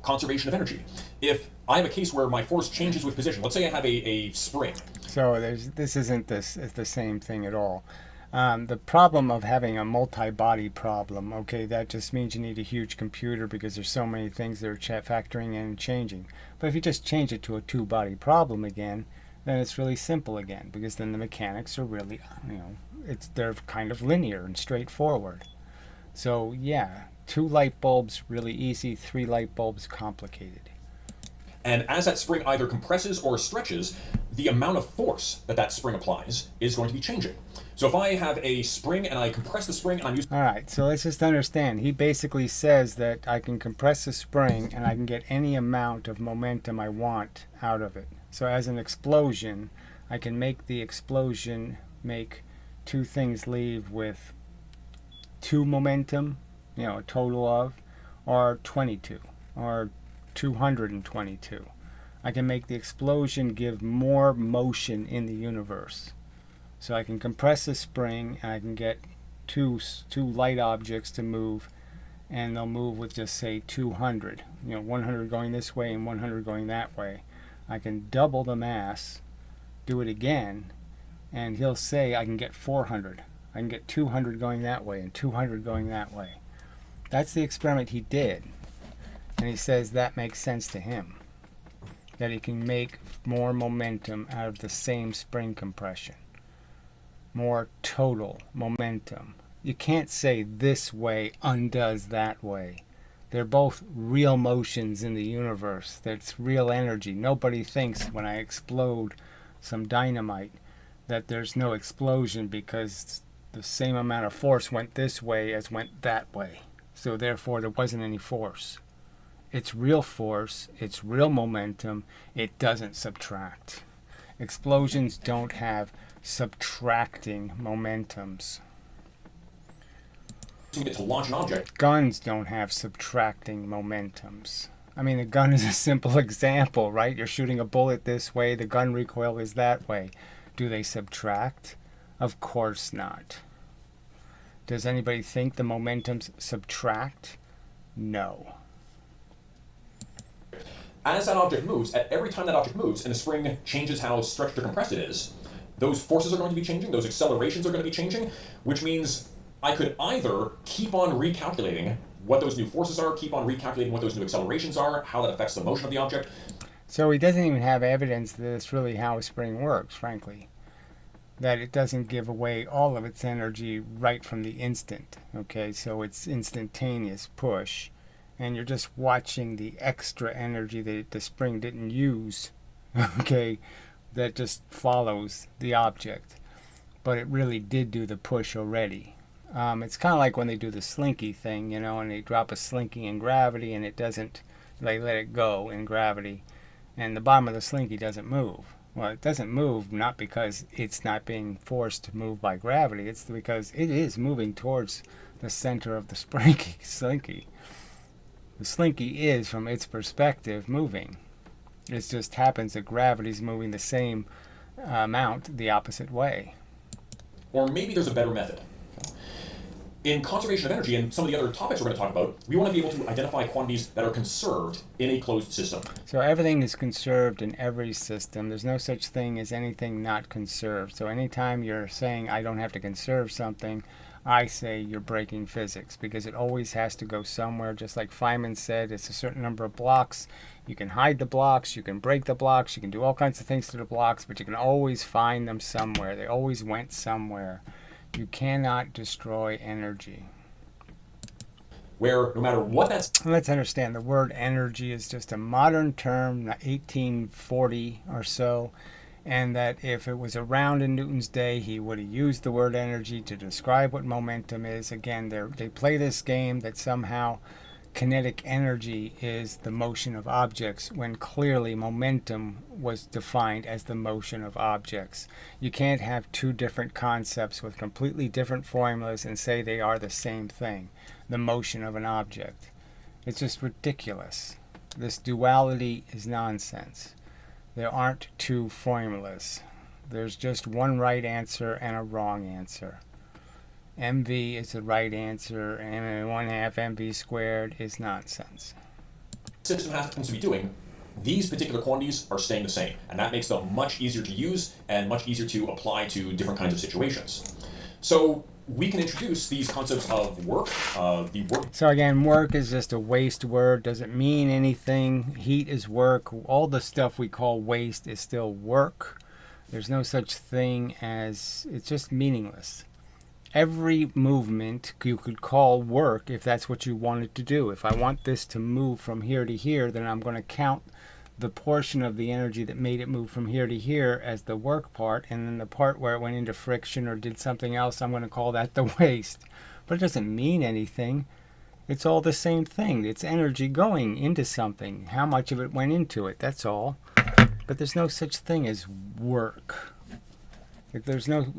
conservation of energy. If I have a case where my force changes with position, let's say I have a spring. So this isn't the same thing at all. The problem of having a multi-body problem, okay, that just means you need a huge computer because there's so many things that are factoring in and changing. But if you just change it to a 2-body problem again, then it's really simple again, because then the mechanics are really, they're kind of linear and straightforward. So yeah, 2 light bulbs really easy, 3 light bulbs complicated. And as that spring either compresses or stretches, the amount of force that spring applies is going to be changing. So if I have a spring and I compress the spring and I'm using... Alright, so let's just understand. He basically says that I can compress a spring and I can get any amount of momentum I want out of it. So as an explosion, I can make the explosion make 2 things leave with 2 momentum, a total of, or 22, or 222. I can make the explosion give more motion in the universe. So I can compress a spring and I can get two light objects to move, and they'll move with just say 200. 100 going this way and 100 going that way. I can double the mass, do it again, and he'll say I can get 400. I can get 200 going that way and 200 going that way. That's the experiment he did. And he says that makes sense to him, that he can make more momentum out of the same spring compression, more total momentum. You can't say this way undoes that way. They're both real motions in the universe. That's real energy. Nobody thinks when I explode some dynamite that there's no explosion because the same amount of force went this way as went that way. So therefore there wasn't any force. It's real force, it's real momentum, it doesn't subtract. Explosions don't have subtracting momentums. To launch an object. Guns don't have subtracting momentums. I mean, the gun is a simple example, right? You're shooting a bullet this way, the gun recoil is that way. Do they subtract? Of course not. Does anybody think the momentums subtract? No. As that object moves, at every time that object moves, and the spring changes how stretched or compressed it is, those forces are going to be changing, those accelerations are going to be changing, which means I could either keep on recalculating what those new forces are, keep on recalculating what those new accelerations are, how that affects the motion of the object. So he doesn't even have evidence that it's really how a spring works, frankly. That it doesn't give away all of its energy right from the instant. Okay, so it's instantaneous push. and you're just watching the extra energy that the spring didn't use, okay, that just follows the object. But it really did do the push already. It's kind of like when they do the slinky thing, you know, and they drop a slinky in gravity and it doesn't, they let it go in gravity, and the bottom of the slinky doesn't move. Well, it doesn't move not because it's not being forced to move by gravity, it's because it is moving towards the center of the slinky. The slinky is, from its perspective, moving. It just happens that gravity's moving the same amount the opposite way. Or maybe there's a better method. In conservation of energy and some of the other topics we're going to talk about, we want to be able to identify quantities that are conserved in a closed system. So everything is conserved in every system. There's no such thing as anything not conserved. So anytime you're saying I don't have to conserve something, I say you're breaking physics, because it always has to go somewhere. Just like Feynman said, it's a certain number of blocks. You can hide the blocks, you can break the blocks, you can do all kinds of things to the blocks, but you can always find them somewhere. They always went somewhere. You cannot destroy energy. Where no matter what that's... Let's understand, the word energy is just a modern term, 1840 or so, and that if it was around in Newton's day, he would have used the word energy to describe what momentum is. Again, they play this game that somehow kinetic energy is the motion of objects, when clearly momentum was defined as the motion of objects. You can't have two different concepts with completely different formulas and say they are the same thing, the motion of an object. It's just ridiculous. This duality is nonsense. There aren't two formulas. There's just one right answer and a wrong answer. MV is the right answer, and 1/2 MV squared is nonsense. System happens to be doing, these particular quantities are staying the same, and that makes them much easier to use and much easier to apply to different kinds of situations. So we can introduce these concepts of work, So again, work is just a waste word, doesn't mean anything. Heat is work. All the stuff we call waste is still work. There's no such thing as, it's just meaningless. Every movement you could call work if that's what you wanted to do. If I want this to move from here to here, then I'm going to count the portion of the energy that made it move from here to here as the work part, and then the part where it went into friction or did something else, I'm going to call that the waste. But it doesn't mean anything. It's all the same thing. It's energy going into something. How much of it went into it, that's all. But there's no such thing as work. If there's no,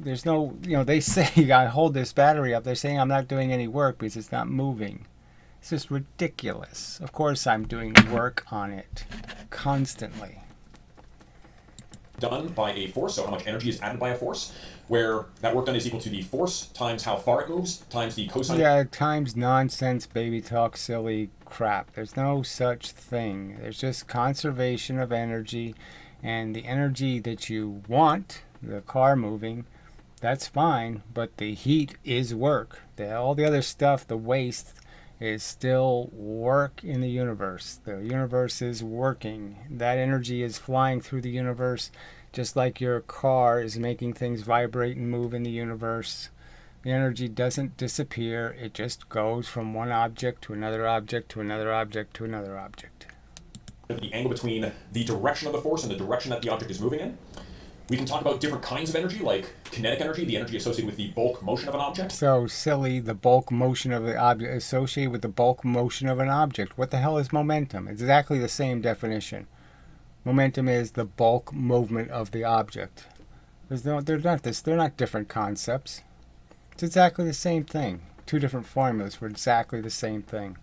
you know, they say, I hold this battery up, they're saying I'm not doing any work because it's not moving. It's just ridiculous. Of course I'm doing work on it constantly. Done by a force, so how much energy is added by a force, where that work done is equal to the force times how far it moves times the cosine. Yeah, times nonsense, baby talk, silly crap. There's no such thing. There's just conservation of energy, and the energy that you want, the car moving, that's fine, but the heat is work. All the other stuff, the waste, is still work in the universe. The universe is working. That energy is flying through the universe, just like your car is making things vibrate and move in the universe. The energy doesn't disappear. It just goes from one object to another object to another object to another object. The angle between the direction of the force and the direction that the object is moving in. We can talk about different kinds of energy, like kinetic energy, the energy associated with the bulk motion of an object. So silly, the bulk motion of the object associated with the bulk motion of an object. What the hell is momentum? It's exactly the same definition. Momentum is the bulk movement of the object. They're not different concepts. It's exactly the same thing. Two different formulas for exactly the same thing.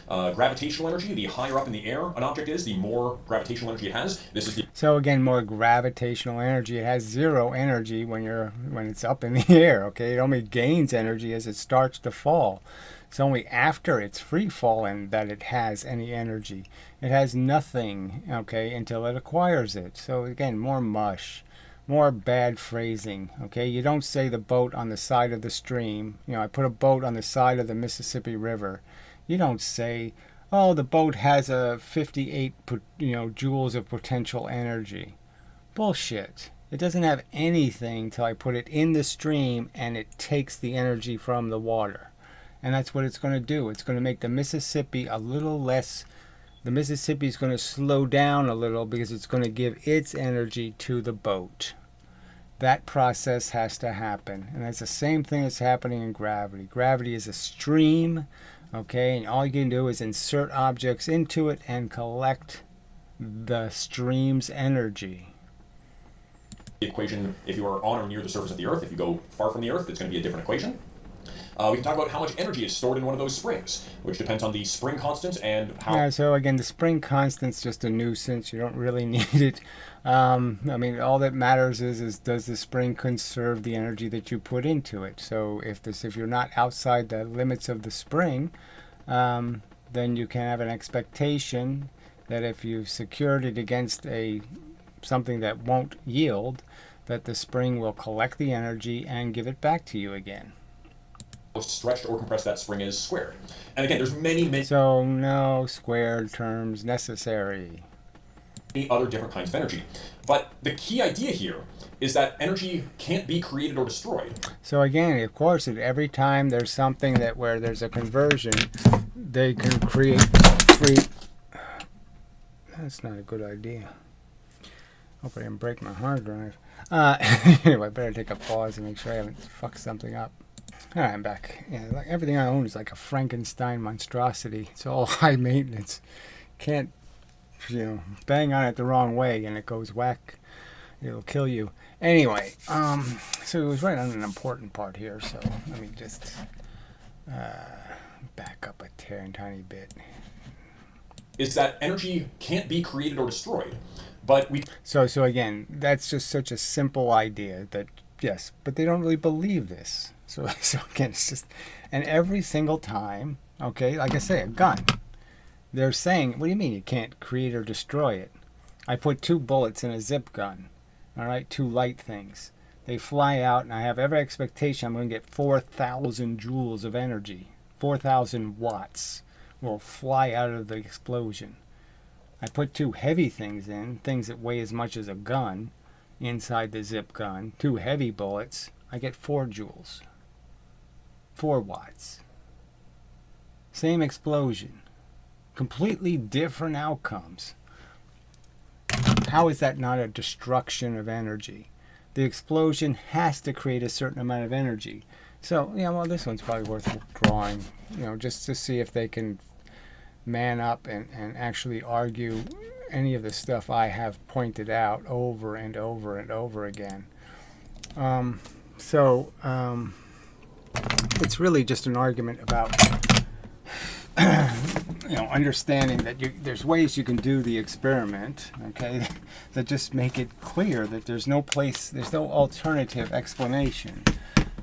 Gravitational energy, the higher up in the air an object is, the more gravitational energy it has. So again, more gravitational energy. It has zero energy when it's up in the air. Okay, it only gains energy as it starts to fall. It's only after it's free falling that it has any energy. It has nothing, okay, until it acquires it. So again, more mush, more bad phrasing. Okay, you don't say the boat on the side of the stream. You know, I put a boat on the side of the Mississippi River. You don't say, oh, the boat has a 58 joules of potential energy. Bullshit. It doesn't have anything till I put it in the stream and it takes the energy from the water. And that's what it's going to do. It's going to make the Mississippi a little less, the Mississippi is going to slow down a little because it's going to give its energy to the boat. That process has to happen. And that's the same thing that's happening in gravity. Gravity is a stream, okay, and all you can do is insert objects into it and collect the stream's energy. The equation, if you are on or near the surface of the Earth, if you go far from the Earth, it's going to be a different equation. We can talk about how much energy is stored in one of those springs, which depends on the spring constant and how... Yeah, so again, the spring constant's just a nuisance. You don't really need it. I mean, all that matters is does the spring conserve the energy that you put into it? So if you're not outside the limits of the spring, then you can have an expectation that if you secured it against something that won't yield, that the spring will collect the energy and give it back to you again. Stretched or compressed that spring is squared. And again, there's many So no squared terms necessary. Other different kinds of energy. But the key idea here is that energy can't be created or destroyed. So again, of course, every time there's something that where there's a conversion, they can create free... That's not a good idea. Hope I didn't break my hard drive. Anyway, I better take a pause and make sure I haven't fucked something up. All right, I'm back. Yeah, like everything I own is like a Frankenstein monstrosity. It's all high maintenance. Can't, bang on it the wrong way and it goes whack. It'll kill you. Anyway, so it was right on an important part here. So let me just back up a tiny bit. Is that energy can't be created or destroyed, but we... So again, that's just such a simple idea that, yes, but they don't really believe this. So again, it's just, and every single time, okay, like I say, a gun, they're saying, what do you mean you can't create or destroy it? I put 2 bullets in a zip gun, all right, 2 light things. They fly out, and I have every expectation I'm going to get 4,000 joules of energy. 4,000 watts will fly out of the explosion. I put 2 heavy things in, things that weigh as much as a gun, inside the zip gun, 2 heavy bullets, I get 4 joules. 4 watts. Same explosion. Completely different outcomes. How is that not a destruction of energy? The explosion has to create a certain amount of energy. So, well, this one's probably worth drawing, just to see if they can man up and actually argue any of the stuff I have pointed out over and over and over again. It's really just an argument about understanding that there's ways you can do the experiment, okay, that just make it clear that there's no alternative explanation.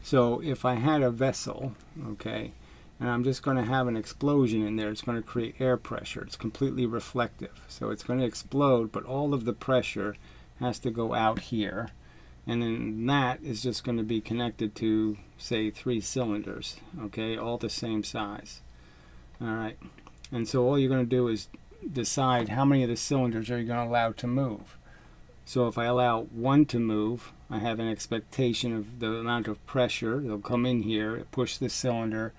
So if I had a vessel, okay, and I'm just going to have an explosion in there, it's going to create air pressure. It's completely reflective. So it's going to explode, but all of the pressure has to go out here. And then that is just going to be connected to, say, 3 cylinders, okay, all the same size. All right. And so all you're going to do is decide how many of the cylinders are you going to allow to move. So if I allow 1 to move, I have an expectation of the amount of pressure. They'll come in here, push the cylinder.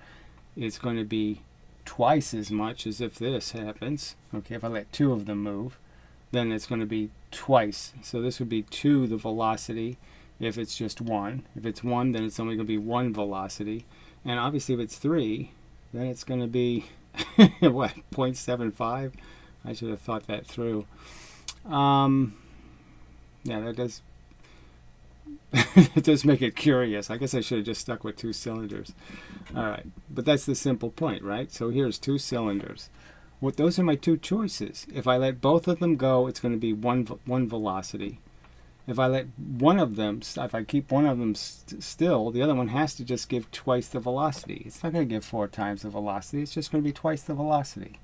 It's going to be twice as much as if this happens. Okay, if I let 2 of them move, then it's going to be twice. So this would be 2 the velocity if it's just 1. If it's 1, then it's only going to be 1 velocity. And obviously if it's 3, then it's going to be, what, 0.75? I should have thought that through. Yeah, that does... it does make it curious. I guess I should have just stuck with 2 cylinders. All right, but that's the simple point, right? So here's 2 cylinders. Those are my 2 choices. If I let both of them go, it's going to be one velocity. If I let one of them, if I keep one of them still, the other one has to just give twice the velocity. It's not going to give 4 times the velocity. It's just going to be twice the velocity.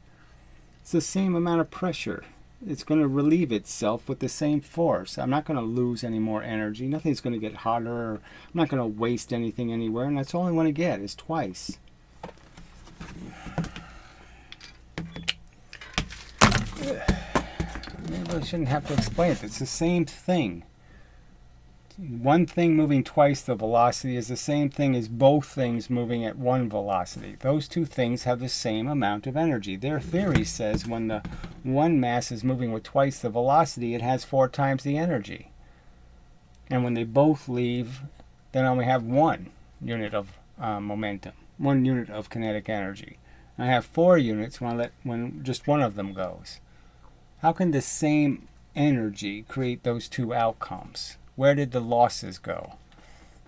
It's the same amount of pressure. It's going to relieve itself with the same force. I'm not going to lose any more energy. Nothing's going to get hotter. Or I'm not going to waste anything anywhere. And that's all I want to get is twice. Maybe I shouldn't have to explain it. It's the same thing. one thing moving twice the velocity is the same thing as both things moving at one velocity. Those two things have the same amount of energy. Their theory says when the one mass is moving with twice the velocity, it has 4 times the energy. And when they both leave, then only have 1 unit of momentum, 1 unit of kinetic energy. And I have 4 units when just one of them goes. How can the same energy create those two outcomes? Where did the losses go?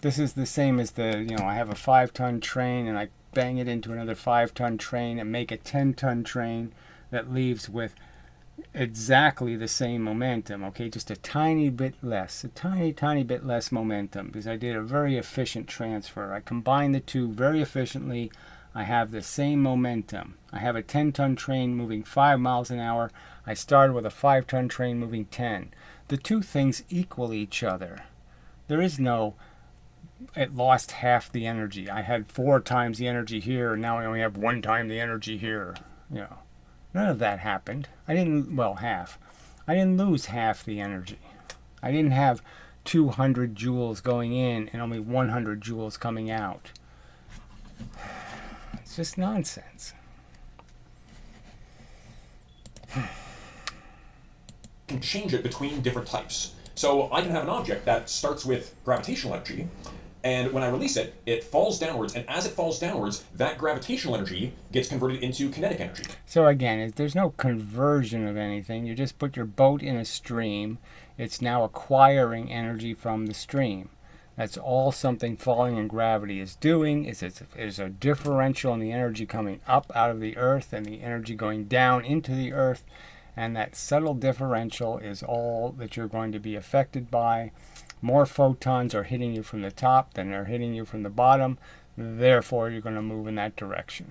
This is the same as I have a 5-ton train and I bang it into another 5-ton train and make a 10-ton train that leaves with exactly the same momentum, okay? Just a tiny bit less, a tiny bit less momentum, because I did a very efficient transfer. I combined the two very efficiently. I have the same momentum. I have a 10-ton train moving 5 miles an hour. I started with a 5-ton train moving 10. The two things equal each other. There is no, it lost half the energy. I had 4 times the energy here, and now I only have 1 time the energy here. None of that happened. Half. I didn't lose half the energy. I didn't have 200 joules going in and only 100 joules coming out. It's just nonsense. Can change it between different types. So I can have an object that starts with gravitational energy, and when I release it, it falls downwards, and as it falls downwards, that gravitational energy gets converted into kinetic energy. So again, there's no conversion of anything. You just put your boat in a stream. It's now acquiring energy from the stream. That's all something falling in gravity is doing. Is a differential in the energy coming up out of the earth and the energy going down into the earth. And that subtle differential is all that you're going to be affected by. More photons are hitting you from the top than they're hitting you from the bottom. Therefore, you're going to move in that direction.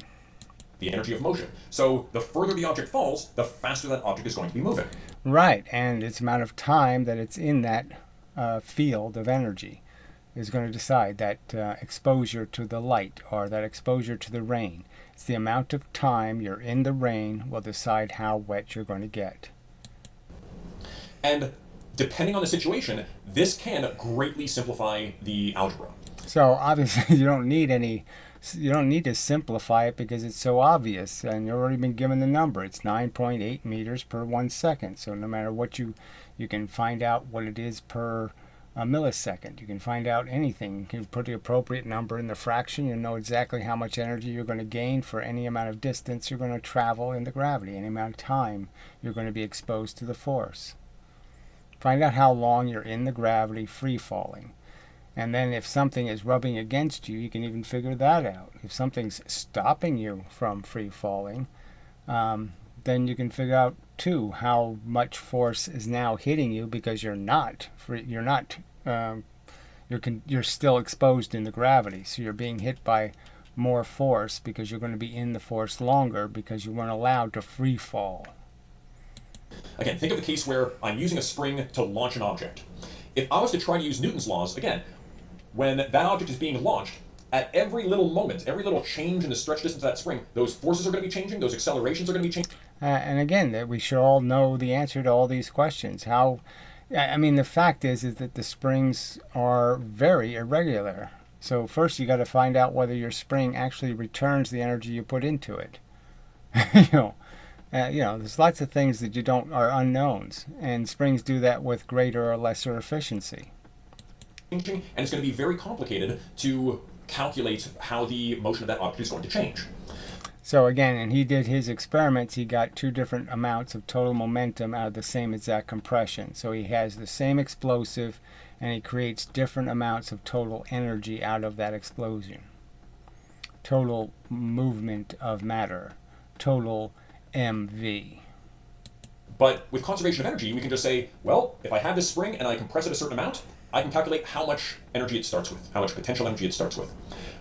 The energy of motion. So the further the object falls, the faster that object is going to be moving. Right, and its amount of time that it's in that field of energy is going to decide that exposure to the light or that exposure to the rain. It's the amount of time you're in the rain will decide how wet you're going to get. And depending on the situation, this can greatly simplify the algebra. So obviously you don't need to simplify it because it's so obvious and you've already been given the number. It's 9.8 meters per 1 second. So no matter what you can find out what it is per a millisecond. You can find out anything. You can put the appropriate number in the fraction. You know exactly how much energy you're going to gain for any amount of distance you're going to travel in the gravity, any amount of time you're going to be exposed to the force. Find out how long you're in the gravity free falling. And then if something is rubbing against you, you can even figure that out. If something's stopping you from free falling, then you can figure out too how much force is now hitting you because you're still exposed in the gravity. So you're being hit by more force because you're going to be in the force longer because you weren't allowed to free fall. Again, think of the case where I'm using a spring to launch an object. If I was to try to use Newton's laws, again, when that object is being launched, at every little moment, every little change in the stretch distance of that spring, those forces are going to be changing, those accelerations are going to be changing. And again, we should all know the answer to all these questions. The fact is that the springs are very irregular. So first you got to find out whether your spring actually returns the energy you put into it. There's lots of things that are unknowns, and springs do that with greater or lesser efficiency. And it's going to be very complicated to calculate how the motion of that object is going to change. So again, and he did his experiments, he got 2 different amounts of total momentum out of the same exact compression. So he has the same explosive, and he creates different amounts of total energy out of that explosion. Total movement of matter, total MV. But with conservation of energy, we can just say, well, if I have this spring and I compress it a certain amount, I can calculate how much energy it starts with, how much potential energy it starts with.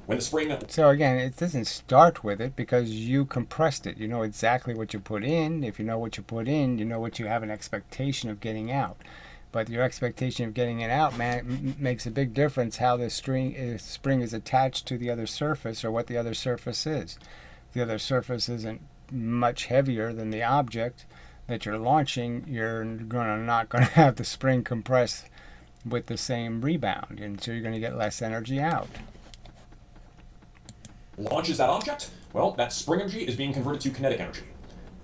When the spring... So again, it doesn't start with it because you compressed it. You know exactly what you put in. If you know what you put in, you know what you have an expectation of getting out. But your expectation of getting it out, makes a big difference how the spring is attached to the other surface or what the other surface is. The other surface isn't much heavier than the object that you're launching. You're not going to have the spring compress with the same rebound, and so you're going to get less energy out. Launches that object, well, that spring energy is being converted to kinetic energy.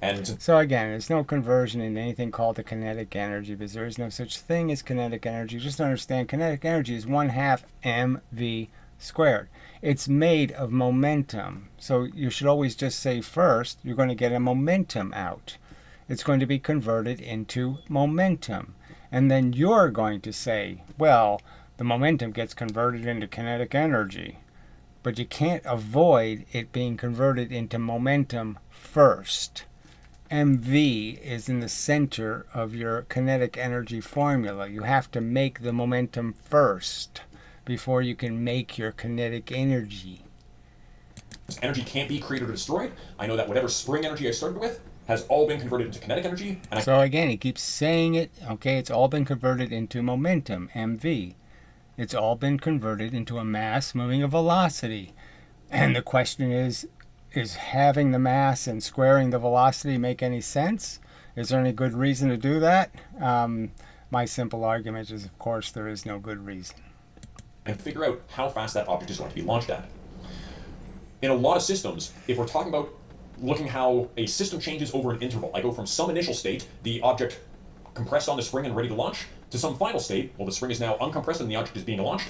And so again, there's no conversion in anything called the kinetic energy, because there is no such thing as kinetic energy. Just understand, kinetic energy is 1/2 mv squared. It's made of momentum. So you should always just say first, you're going to get a momentum out. It's going to be converted into momentum. And then you're going to say, well, the momentum gets converted into kinetic energy. But you can't avoid it being converted into momentum first. mv is in the center of your kinetic energy formula. You have to make the momentum first before you can make your kinetic energy. Energy can't be created or destroyed. I know that whatever spring energy I started with has all been converted into kinetic energy. And so again, he keeps saying it, okay, it's all been converted into momentum, mv. It's all been converted into a mass moving a velocity. And the question is having the mass and squaring the velocity make any sense? Is there any good reason to do that? My simple argument is, of course, there is no good reason. And figure out how fast that object is going to be launched at. In a lot of systems, if we're talking about looking how a system changes over an interval, I go from some initial state, the object compressed on the spring and ready to launch, to some final state, well, the spring is now uncompressed and the object is being launched.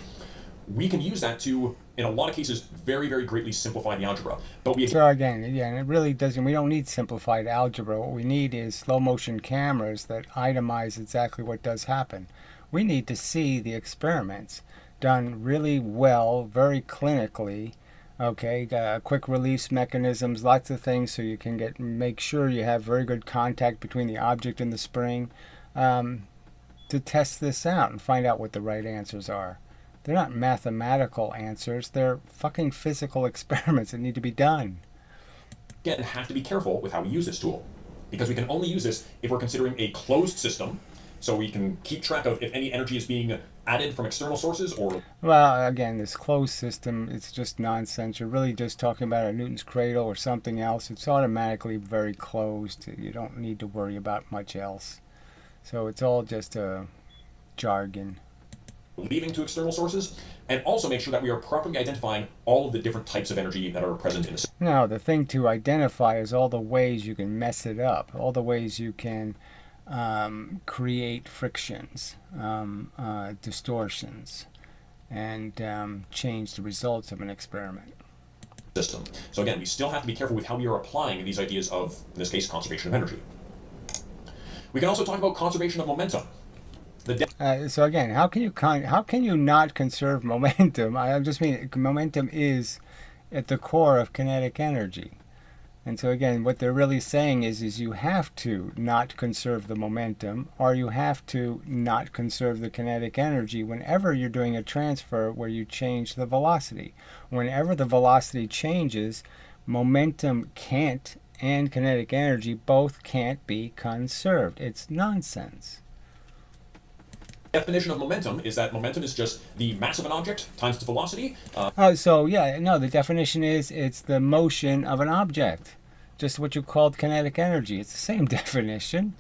We can use that to, in a lot of cases, very, very greatly simplify the algebra. But so again, it really doesn't, we don't need simplified algebra. What we need is slow motion cameras that itemize exactly what does happen. We need to see the experiments done really well, very clinically, okay, quick release mechanisms, lots of things, so you can make sure you have very good contact between the object and the spring, to test this out and find out what the right answers are. They're not mathematical answers, they're fucking physical experiments that need to be done. Again, have to be careful with how we use this tool, because we can only use this if we're considering a closed system, so we can keep track of if any energy is being added from external sources or... Well, again, this closed system, it's just nonsense. You're really just talking about a Newton's cradle or something else. It's automatically very closed. You don't need to worry about much else. So it's all just a jargon. Leaving to external sources, and also make sure that we are properly identifying all of the different types of energy that are present in the system. Now, the thing to identify is all the ways you can mess it up, all the ways you can create frictions, distortions, and change the results of an experiment. System. So again, we still have to be careful with how we are applying these ideas of, in this case, conservation of energy. We can also talk about conservation of momentum. So again, how can you not conserve momentum? I just mean momentum is at the core of kinetic energy. And so again, what they're really saying is you have to not conserve the momentum, or you have to not conserve the kinetic energy whenever you're doing a transfer where you change the velocity. Whenever the velocity changes, momentum can't and kinetic energy both can't be conserved. It's nonsense. Definition of momentum is that momentum is just the mass of an object times its velocity. The definition is it's the motion of an object. Just what you called kinetic energy. It's the same definition.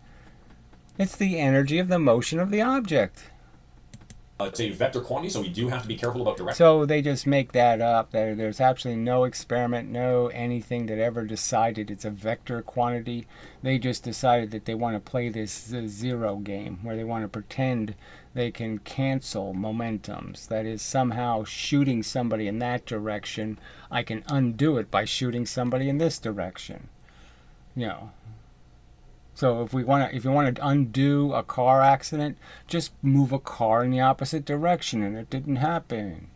It's the energy of the motion of the object. It's a vector quantity, so we do have to be careful about direction. So they just make that up. There's absolutely no experiment, no anything that ever decided it's a vector quantity. They just decided that they want to play this zero game where they want to pretend they can cancel momentums. That is, somehow shooting somebody in that direction, I can undo it by shooting somebody in this direction. So if you want to undo a car accident, just move a car in the opposite direction, and it didn't happen.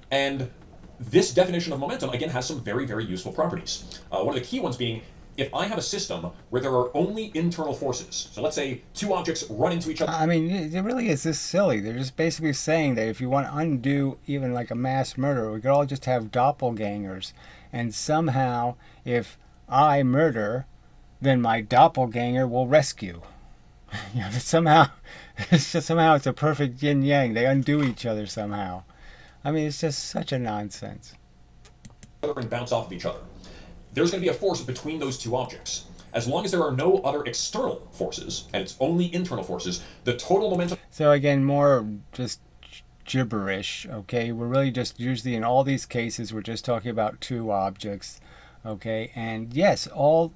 And this definition of momentum, again, has some very, very useful properties. One of the key ones being, if I have a system where there are only internal forces, so let's say two objects run into each other. I mean, it really is this silly. They're just basically saying that if you want to undo even like a mass murder, we could all just have doppelgangers. And somehow, if I murder, then my doppelganger will rescue. Somehow it's a perfect yin-yang. They undo each other somehow. I mean, it's just such a nonsense. And bounce off of each other. There's going to be a force between those two objects. As long as there are no other external forces, and it's only internal forces, the total momentum... So again, more just gibberish, okay? We're really just usually in all these cases, we're just talking about two objects, okay? And yes, all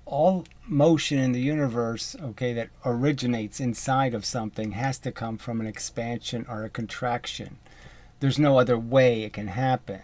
motion in the universe, okay, that originates inside of something has to come from an expansion or a contraction. There's no other way it can happen.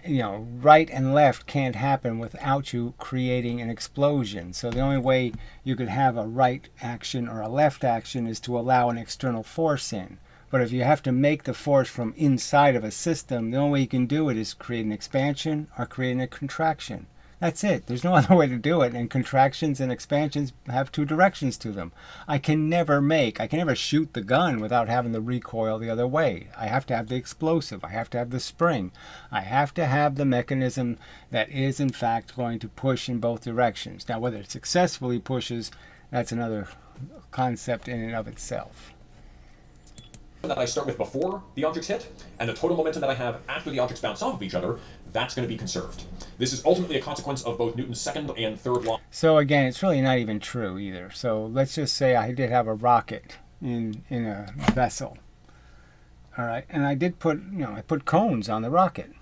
You know, right and left can't happen without you creating an explosion. So the only way you could have a right action or a left action is to allow an external force in. But if you have to make the force from inside of a system, the only way you can do it is create an expansion or create a contraction. That's it. There's no other way to do it. And contractions and expansions have two directions to them. I can never shoot the gun without having the recoil the other way. I have to have the explosive. I have to have the spring. I have to have the mechanism that is in fact going to push in both directions. Now, whether it successfully pushes, that's another concept in and of itself. That I start with before the objects hit, and the total momentum that I have after the objects bounce off of each other, that's going to be conserved. This is ultimately a consequence of both Newton's second and third law. So again, it's really not even true either. So let's just say I did have a rocket in a vessel. All right, and I did put, I put cones on the rocket.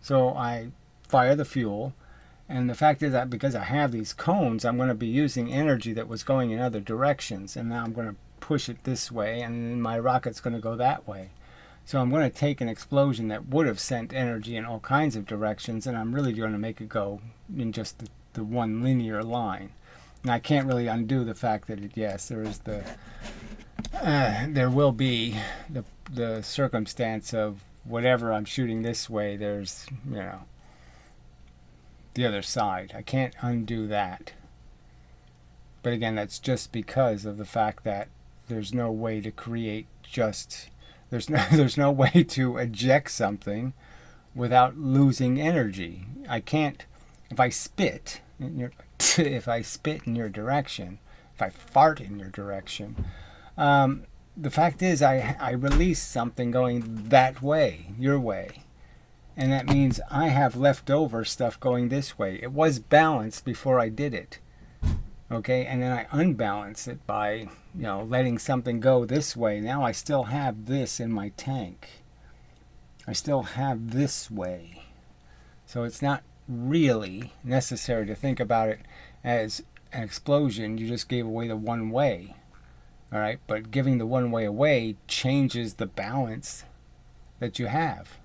So I fire the fuel, and the fact is that because I have these cones, I'm going to be using energy that was going in other directions, and now I'm going to push it this way, and my rocket's going to go that way. So I'm going to take an explosion that would have sent energy in all kinds of directions, and I'm really going to make it go in just the one linear line. And I can't really undo the fact that yes, there is there will be the circumstance of whatever I'm shooting this way, there's the other side. I can't undo that. But again, that's just because of the fact that there's no way to create there's no way to eject something without losing energy. I can't, if I spit in your direction, if I fart in your direction, the fact is I release something going that way, your way. And that means I have leftover stuff going this way. It was balanced before I did it. Okay, and then I unbalance it by, letting something go this way. Now I still have this in my tank. I still have this way. So it's not really necessary to think about it as an explosion. You just gave away the one way. All right, but giving the one way away changes the balance that you have.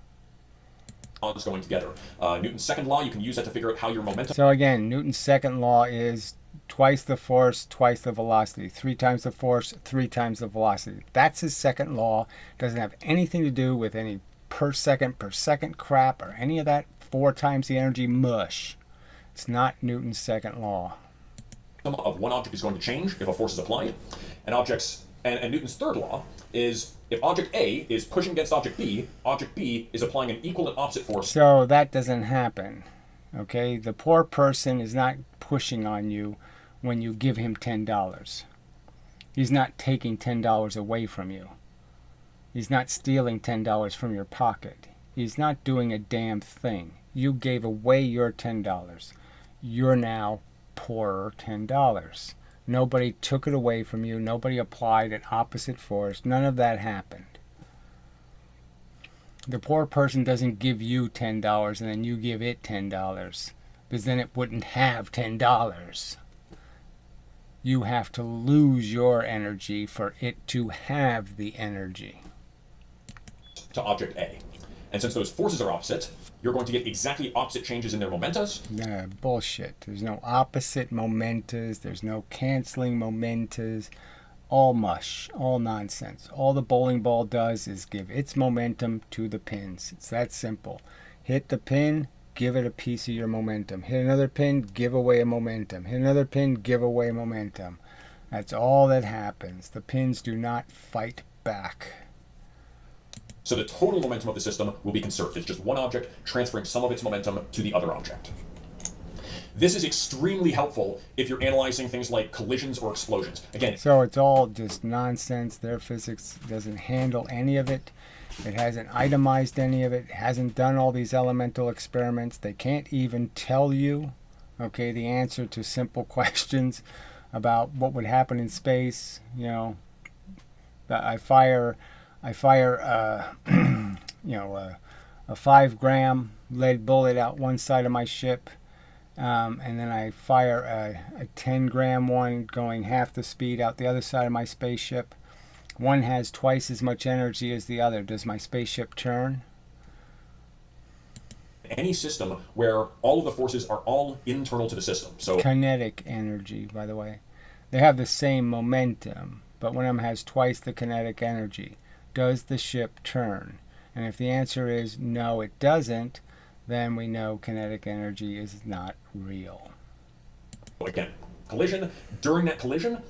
Laws going together. Newton's second law, you can use that to figure out how your momentum... So again, Newton's second law is twice the force, twice the velocity. 3 times the force, 3 times the velocity. That's his second law. Doesn't have anything to do with any per second crap or any of that 4 times the energy mush. It's not Newton's second law. Of one object is going to change if a force is applied. And Newton's third law is if object A is pushing against object B is applying an equal and opposite force. So that doesn't happen. Okay? The poor person is not pushing on you when you give him $10. He's not taking $10 away from you. He's not stealing $10 from your pocket. He's not doing a damn thing. You gave away your $10. You're now poorer $10. Nobody took it away from you. Nobody applied an opposite force. None of that happened. The poor person doesn't give you $10 and then you give it $10, because then it wouldn't have $10. You have to lose your energy for it to have the energy. To object A. And since those forces are opposite, you're going to get exactly opposite changes in their momentas. Nah, bullshit. There's no opposite momentas. There's no canceling momentas. All mush. All nonsense. All the bowling ball does is give its momentum to the pins. It's that simple. Hit the pin, give it a piece of your momentum. Hit another pin, give away a momentum. Hit another pin, give away momentum. That's all that happens. The pins do not fight back. So the total momentum of the system will be conserved. It's just one object transferring some of its momentum to the other object. This is extremely helpful if you're analyzing things like collisions or explosions. Again, so it's all just nonsense. Their physics doesn't handle any of it. It hasn't itemized any of it. It hasn't done all these elemental experiments. They can't even tell you, Okay, the answer to simple questions about what would happen in space. You know, I fire, a 5-gram lead bullet out one side of my ship, and then I fire a 10-gram one going half the speed out the other side of my spaceship. One has twice as much energy as the other. Does my spaceship turn? Any system where all of the forces are all internal to the system. So kinetic energy, by the way. They have the same momentum, but one of them has twice the kinetic energy. Does the ship turn? And if the answer is no, it doesn't, then we know kinetic energy is not real. again, collision. During that collision,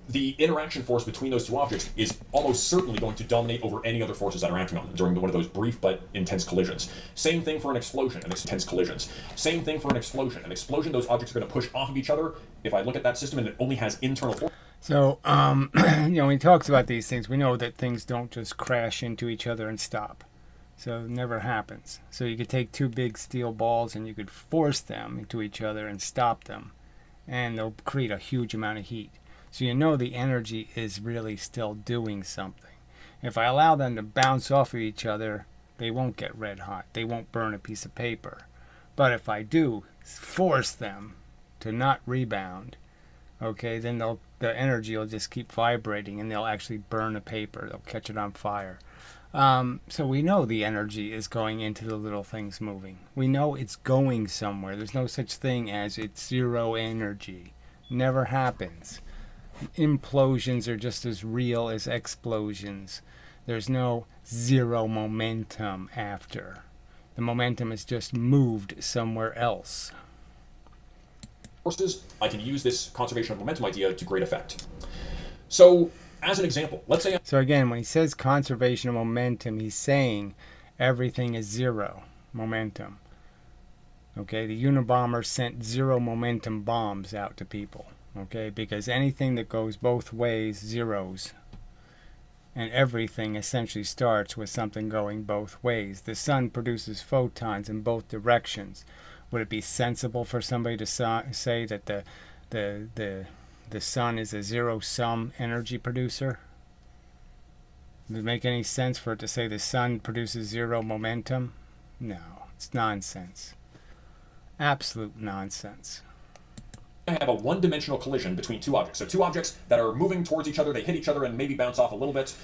the interaction force between those two objects is almost certainly going to dominate over any other forces that are acting on them during one of those brief but intense collisions. Same thing for an explosion and intense collisions. Same thing for an explosion. An explosion, those objects are going to push off of each other. If I look at that system and it only has internal force. So, when he talks about these things, we know that things don't just crash into each other and stop. So it never happens. So you could take two big steel balls and you could force them into each other and stop them. And they'll create a huge amount of heat. So you know the energy is really still doing something. If I allow them to bounce off of each other, they won't get red hot. They won't burn a piece of paper. But if I do force them to not rebound, okay, then the energy will just keep vibrating and they'll actually burn the paper. They'll catch it on fire. So we know the energy is going into the little things moving. We know it's going somewhere. There's no such thing as it's zero energy. Never happens. Implosions are just as real as explosions. There's no zero momentum after. The momentum is just moved somewhere else. Forces, I can use this conservation of momentum idea to great effect. So, as an example, let's say... So again, when he says conservation of momentum, he's saying everything is zero momentum. Okay, the Unabomber sent zero momentum bombs out to people. Okay, because anything that goes both ways zeros. And everything essentially starts with something going both ways. The sun produces photons in both directions. Would it be sensible for somebody to say that the sun is a zero-sum energy producer? Does it make any sense for it to say the sun produces zero momentum? No, it's nonsense. Absolute nonsense. I have a one-dimensional collision between two objects. So two objects that are moving towards each other, they hit each other and maybe bounce off a little bit.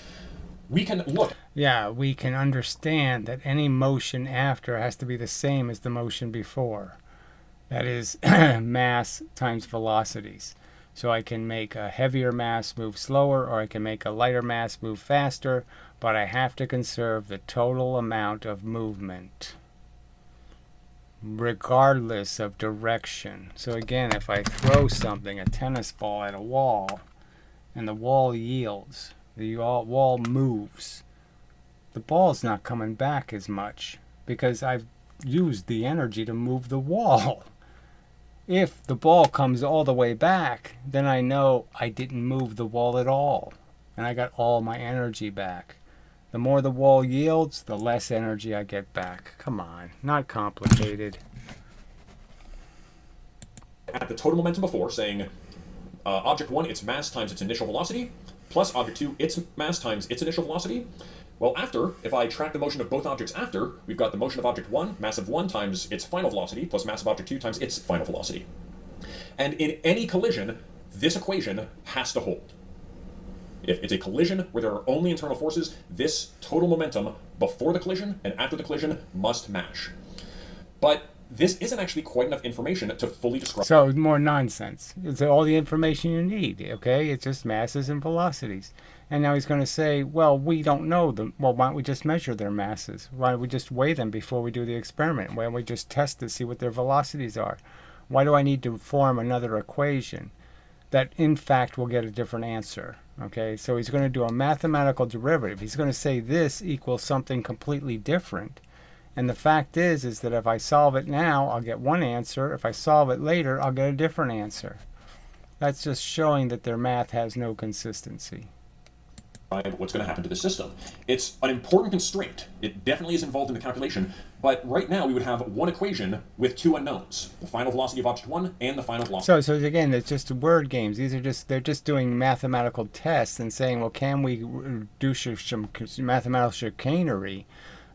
We can look. Yeah, we can understand that any motion after has to be the same as the motion before. That is mass times velocities. So I can make a heavier mass move slower, or I can make a lighter mass move faster, but I have to conserve the total amount of movement, regardless of direction. So again, if I throw something, a tennis ball, at a wall, and the wall yields, the wall moves, the ball's not coming back as much because I've used the energy to move the wall. If the ball comes all the way back, then I know I didn't move the wall at all, and I got all my energy back. The more the wall yields, the less energy I get back. Come on, not complicated. At the total momentum before, saying object 1, its mass times its initial velocity, plus object 2, its mass times its initial velocity. Well, after, if I track the motion of both objects after, we've got the motion of object 1, mass of 1 times its final velocity, plus mass of object 2 times its final velocity. And in any collision, this equation has to hold. If it's a collision where there are only internal forces, this total momentum before the collision and after the collision must match. But this isn't actually quite enough information to fully describe. So more nonsense. It's all the information you need, okay? It's just masses and velocities. And now he's going to say, well, we don't know them. Well, why don't we just measure their masses? Why don't we just weigh them before we do the experiment? Why don't we just test to see what their velocities are? Why do I need to form another equation that, in fact, will get a different answer? Okay, so he's going to do a mathematical derivative. He's going to say this equals something completely different. And the fact is that if I solve it now, I'll get one answer. If I solve it later, I'll get a different answer. That's just showing that their math has no consistency. what's going to happen to the system. It's an important constraint. It definitely is involved in the calculation, but right now we would have one equation with two unknowns, the final velocity of object 1 and the final velocity. So again, it's just word games. They're just doing mathematical tests and saying, well, can we do some mathematical chicanery,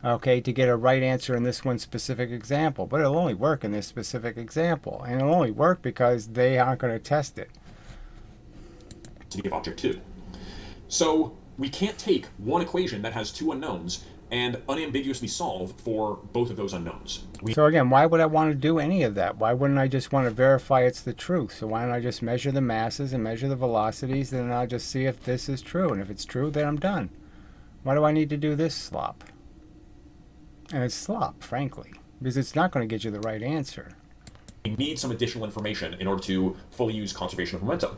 okay, to get a right answer in this one specific example? But it'll only work in this specific example, and it'll only work because they aren't going to test it. Of object 2. So we can't take one equation that has two unknowns and unambiguously solve for both of those unknowns. So again, why would I want to do any of that? Why wouldn't I just want to verify it's the truth? So why don't I just measure the masses and measure the velocities, and I'll just see if this is true. And if it's true, then I'm done. Why do I need to do this slop? And it's slop, frankly, because it's not going to get you the right answer. We need some additional information in order to fully use conservation of momentum.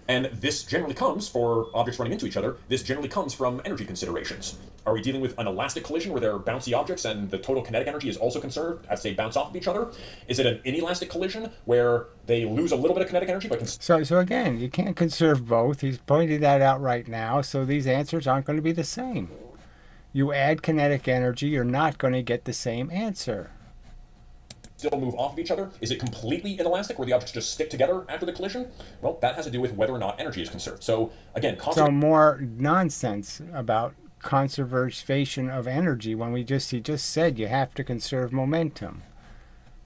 And this generally comes, for objects running into each other, this generally comes from energy considerations. Are we dealing with an elastic collision where they're bouncy objects and the total kinetic energy is also conserved as they bounce off of each other? Is it an inelastic collision where they lose a little bit of kinetic energy but So again, you can't conserve both. He's pointing that out right now, so these answers aren't going to be the same. You add kinetic energy, you're not going to get the same answer. Still move off of each other? Is it completely inelastic where the objects just stick together after the collision? Well, that has to do with whether or not energy is conserved. So again, so more nonsense about conservation of energy when he just said you have to conserve momentum.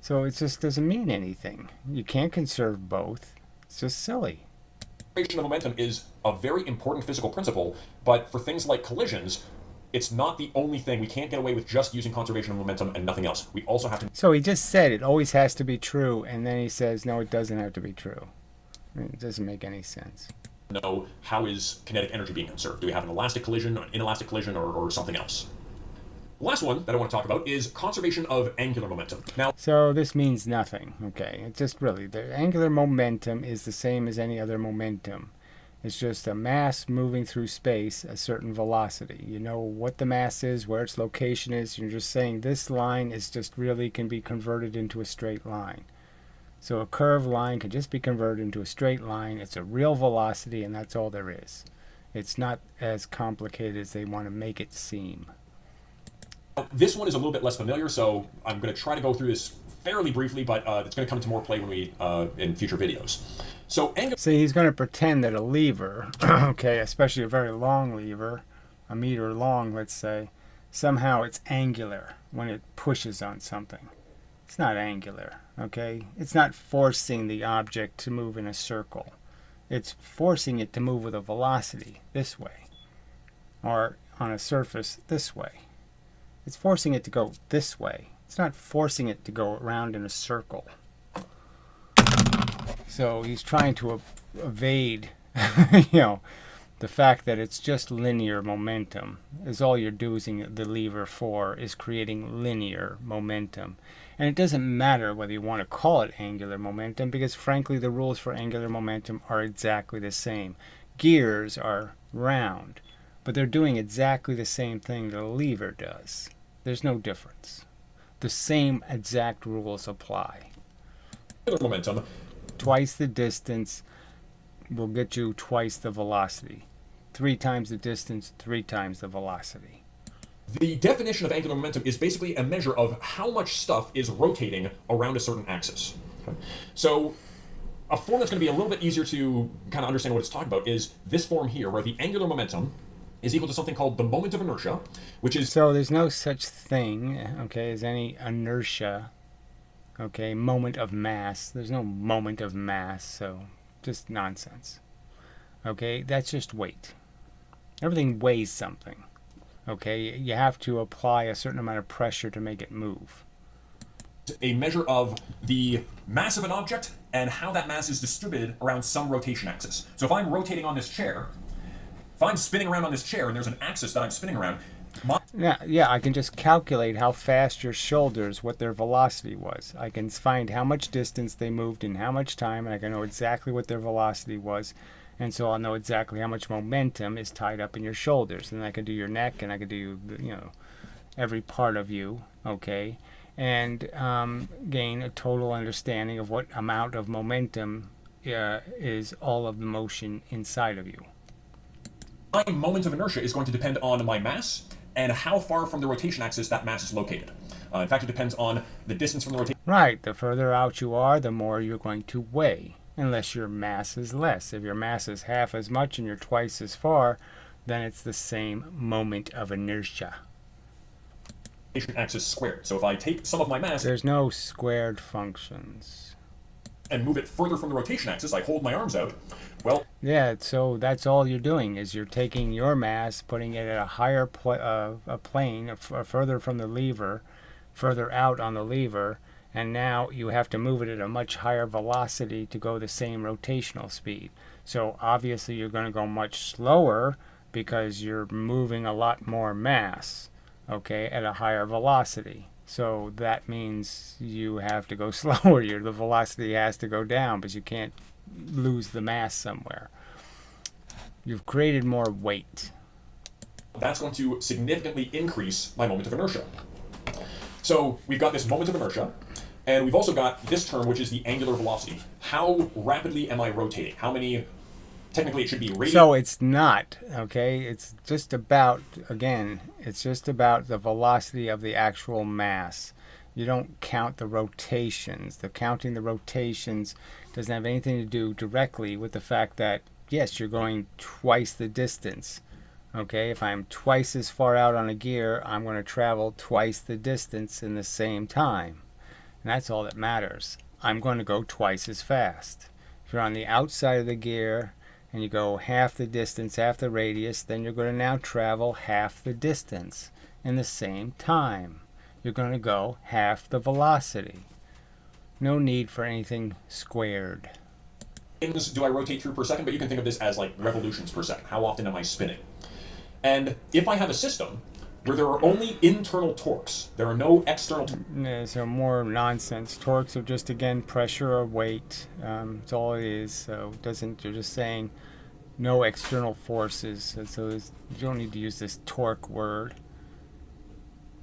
So it just doesn't mean anything. You can't conserve both. It's just silly. Conservation of momentum is a very important physical principle, but for things like collisions, it's not the only thing. We can't get away with just using conservation of momentum and nothing else. We also have to... So he just said it always has to be true, and then he says, no, it doesn't have to be true. I mean, it doesn't make any sense. Know how is kinetic energy being conserved? Do we have an elastic collision, an inelastic collision, or something else? The last one that I want to talk about is conservation of angular momentum. Now, so this means nothing, okay? It's just really, the angular momentum is the same as any other momentum. It's just a mass moving through space, a certain velocity. You know what the mass is, where its location is. You're just saying this line is just really can be converted into a straight line. So a curved line can just be converted into a straight line. It's a real velocity, and that's all there is. It's not as complicated as they want to make it seem. This one is a little bit less familiar, so I'm going to try to go through this fairly briefly, but it's going to come into more play when we in future videos. So see, he's going to pretend that a lever, okay, especially a very long lever, a meter long, let's say, somehow it's angular when it pushes on something. It's not angular, okay? It's not forcing the object to move in a circle. It's forcing it to move with a velocity this way, or on a surface this way. It's forcing it to go this way. It's not forcing it to go around in a circle. So he's trying to evade, the fact that it's just linear momentum. Is all you're doing the lever for is creating linear momentum. And it doesn't matter whether you want to call it angular momentum, because frankly the rules for angular momentum are exactly the same. Gears are round, but they're doing exactly the same thing that a lever does. There's no difference. The same exact rules apply. Angular momentum. Twice the distance will get you twice the velocity. 3 times the distance, 3 times the velocity. The definition of angular momentum is basically a measure of how much stuff is rotating around a certain axis. Okay. So a form that's going to be a little bit easier to kind of understand what it's talking about is this form here, where the angular momentum is equal to something called the moment of inertia, which is... So there's no such thing, okay, as any inertia, okay, moment of mass. There's no moment of mass, so just nonsense. Okay, that's just weight. Everything weighs something. Okay, you have to apply a certain amount of pressure to make it move. A measure of the mass of an object and how that mass is distributed around some rotation axis. So if I'm rotating on this chair, if I'm spinning around on this chair and there's an axis that I'm spinning around, yeah, I can just calculate how fast your shoulders, what their velocity was. I can find how much distance they moved in how much time, and I can know exactly what their velocity was. And so I'll know exactly how much momentum is tied up in your shoulders. And I can do your neck, and I can do, every part of you, okay? And gain a total understanding of what amount of momentum is all of the motion inside of you. My moment of inertia is going to depend on my mass and how far from the rotation axis that mass is located. In fact, it depends on the distance from the rotation. Right, the further out you are, the more you're going to weigh, unless your mass is less. If your mass is half as much and you're twice as far, then it's the same moment of inertia. Axis squared. So if I take some of my mass, there's no squared functions, and move it further from the rotation axis, I hold my arms out. Well, yeah, so that's all you're doing is you're taking your mass, putting it at a higher plane, further from the lever, further out on the lever, and now you have to move it at a much higher velocity to go the same rotational speed. So obviously you're going to go much slower because you're moving a lot more mass, okay, at a higher velocity. So that means you have to go slower. The velocity has to go down, but you can't lose the mass somewhere. You've created more weight. That's going to significantly increase my moment of inertia. So we've got this moment of inertia, and we've also got this term, which is the angular velocity. How rapidly am I rotating? How many, technically it should be radial. So it's not, okay? It's just about, again, it's just about the velocity of the actual mass. You don't count the rotations. Counting the rotations doesn't have anything to do directly with the fact that, yes, you're going twice the distance. Okay, if I'm twice as far out on a gear, I'm going to travel twice the distance in the same time. And that's all that matters. I'm going to go twice as fast. If you're on the outside of the gear and you go half the distance, half the radius, then you're going to now travel half the distance in the same time. You're going to go half the velocity. No need for anything squared. Do I rotate through per second? But you can think of this as like revolutions per second. How often am I spinning? And if I have a system where there are only internal torques, there are no external so more nonsense. Torques are just, again, pressure or weight. That's all it is. So it doesn't, you're just saying no external forces. So you don't need to use this torque word.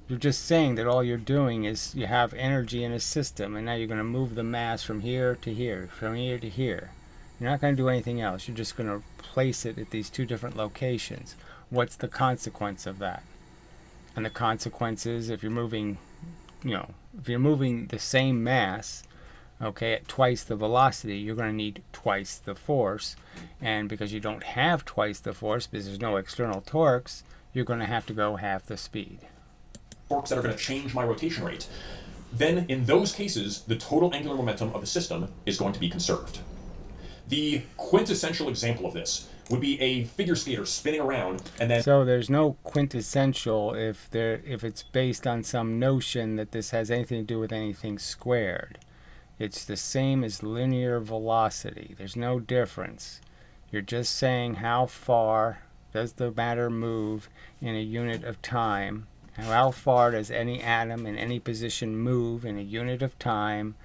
You're just saying that all you're doing is you have energy in a system, and now you're going to move the mass from here to here, from here to here. You're not going to do anything else. You're just going to place it at these two different locations. What's the consequence of that? And the consequence is if you're moving, if you're moving the same mass, okay, at twice the velocity, you're going to need twice the force. And because you don't have twice the force, because there's no external torques, you're going to have to go half the speed. Torques that are going to change my rotation rate. Then in those cases, the total angular momentum of the system is going to be conserved. The quintessential example of this would be a figure skater spinning around and then... So there's no quintessential if it's based on some notion that this has anything to do with anything squared. It's the same as linear velocity. There's no difference. You're just saying how far does the matter move in a unit of time. How far does any atom in any position move in a unit of time?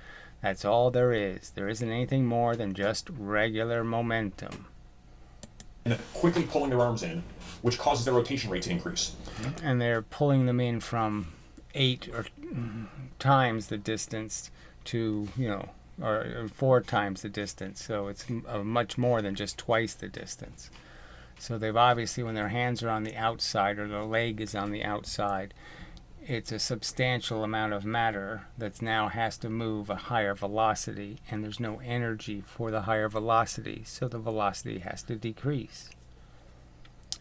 That's all there is. There isn't anything more than just regular momentum. And quickly pulling their arms in, which causes their rotation rate to increase. And they're pulling them in from 8 or times the distance to, or 4 times the distance. So it's much more than just twice the distance. So they've obviously, when their hands are on the outside or their leg is on the outside, it's a substantial amount of matter that now has to move a higher velocity, and there's no energy for the higher velocity, so the velocity has to decrease.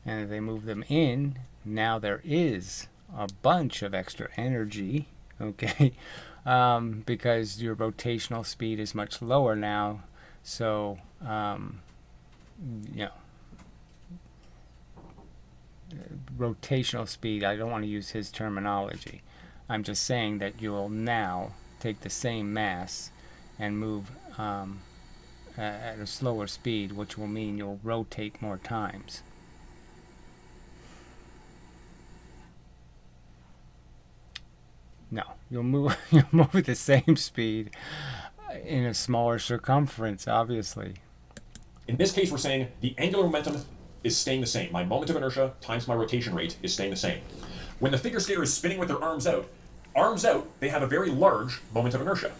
And if they move them in, now there is a bunch of extra energy, okay, because your rotational speed is much lower now, so, rotational speed, I don't want to use his terminology. I'm just saying that you'll now take the same mass and move at a slower speed, which will mean you'll rotate more times. No, you'll move at the same speed in a smaller circumference, obviously. In this case, we're saying the angular momentum is staying the same. My moment of inertia times my rotation rate is staying the same. When the figure skater is spinning with their arms out, they have a very large moment of inertia.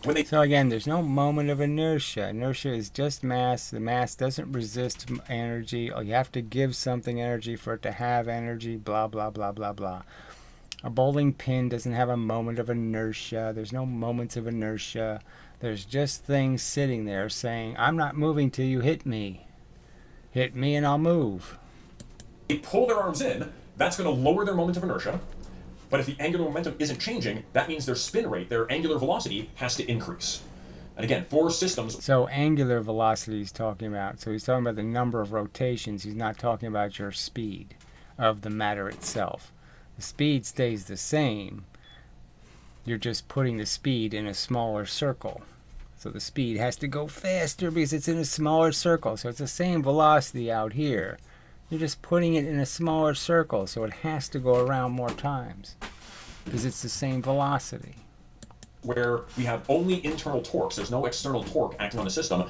when they So again, there's no moment of inertia. Inertia is just mass. The mass doesn't resist energy. Or you have to give something energy for it to have energy, blah, blah, blah, blah, blah. A bowling pin doesn't have a moment of inertia. There's no moments of inertia. There's just things sitting there saying, I'm not moving till you hit me. Hit me and I'll move. pull their arms in, that's going to lower their moment of inertia. But if the angular momentum isn't changing, that means their spin rate, their angular velocity, has to increase. And again, for systems... So angular velocity he's talking about. So he's talking about the number of rotations. He's not talking about your speed of the matter itself. The speed stays the same. You're just putting the speed in a smaller circle. So the speed has to go faster because it's in a smaller circle. So it's the same velocity out here. You're just putting it in a smaller circle, so it has to go around more times because it's the same velocity. Where we have only internal torques, there's no external torque acting on the system,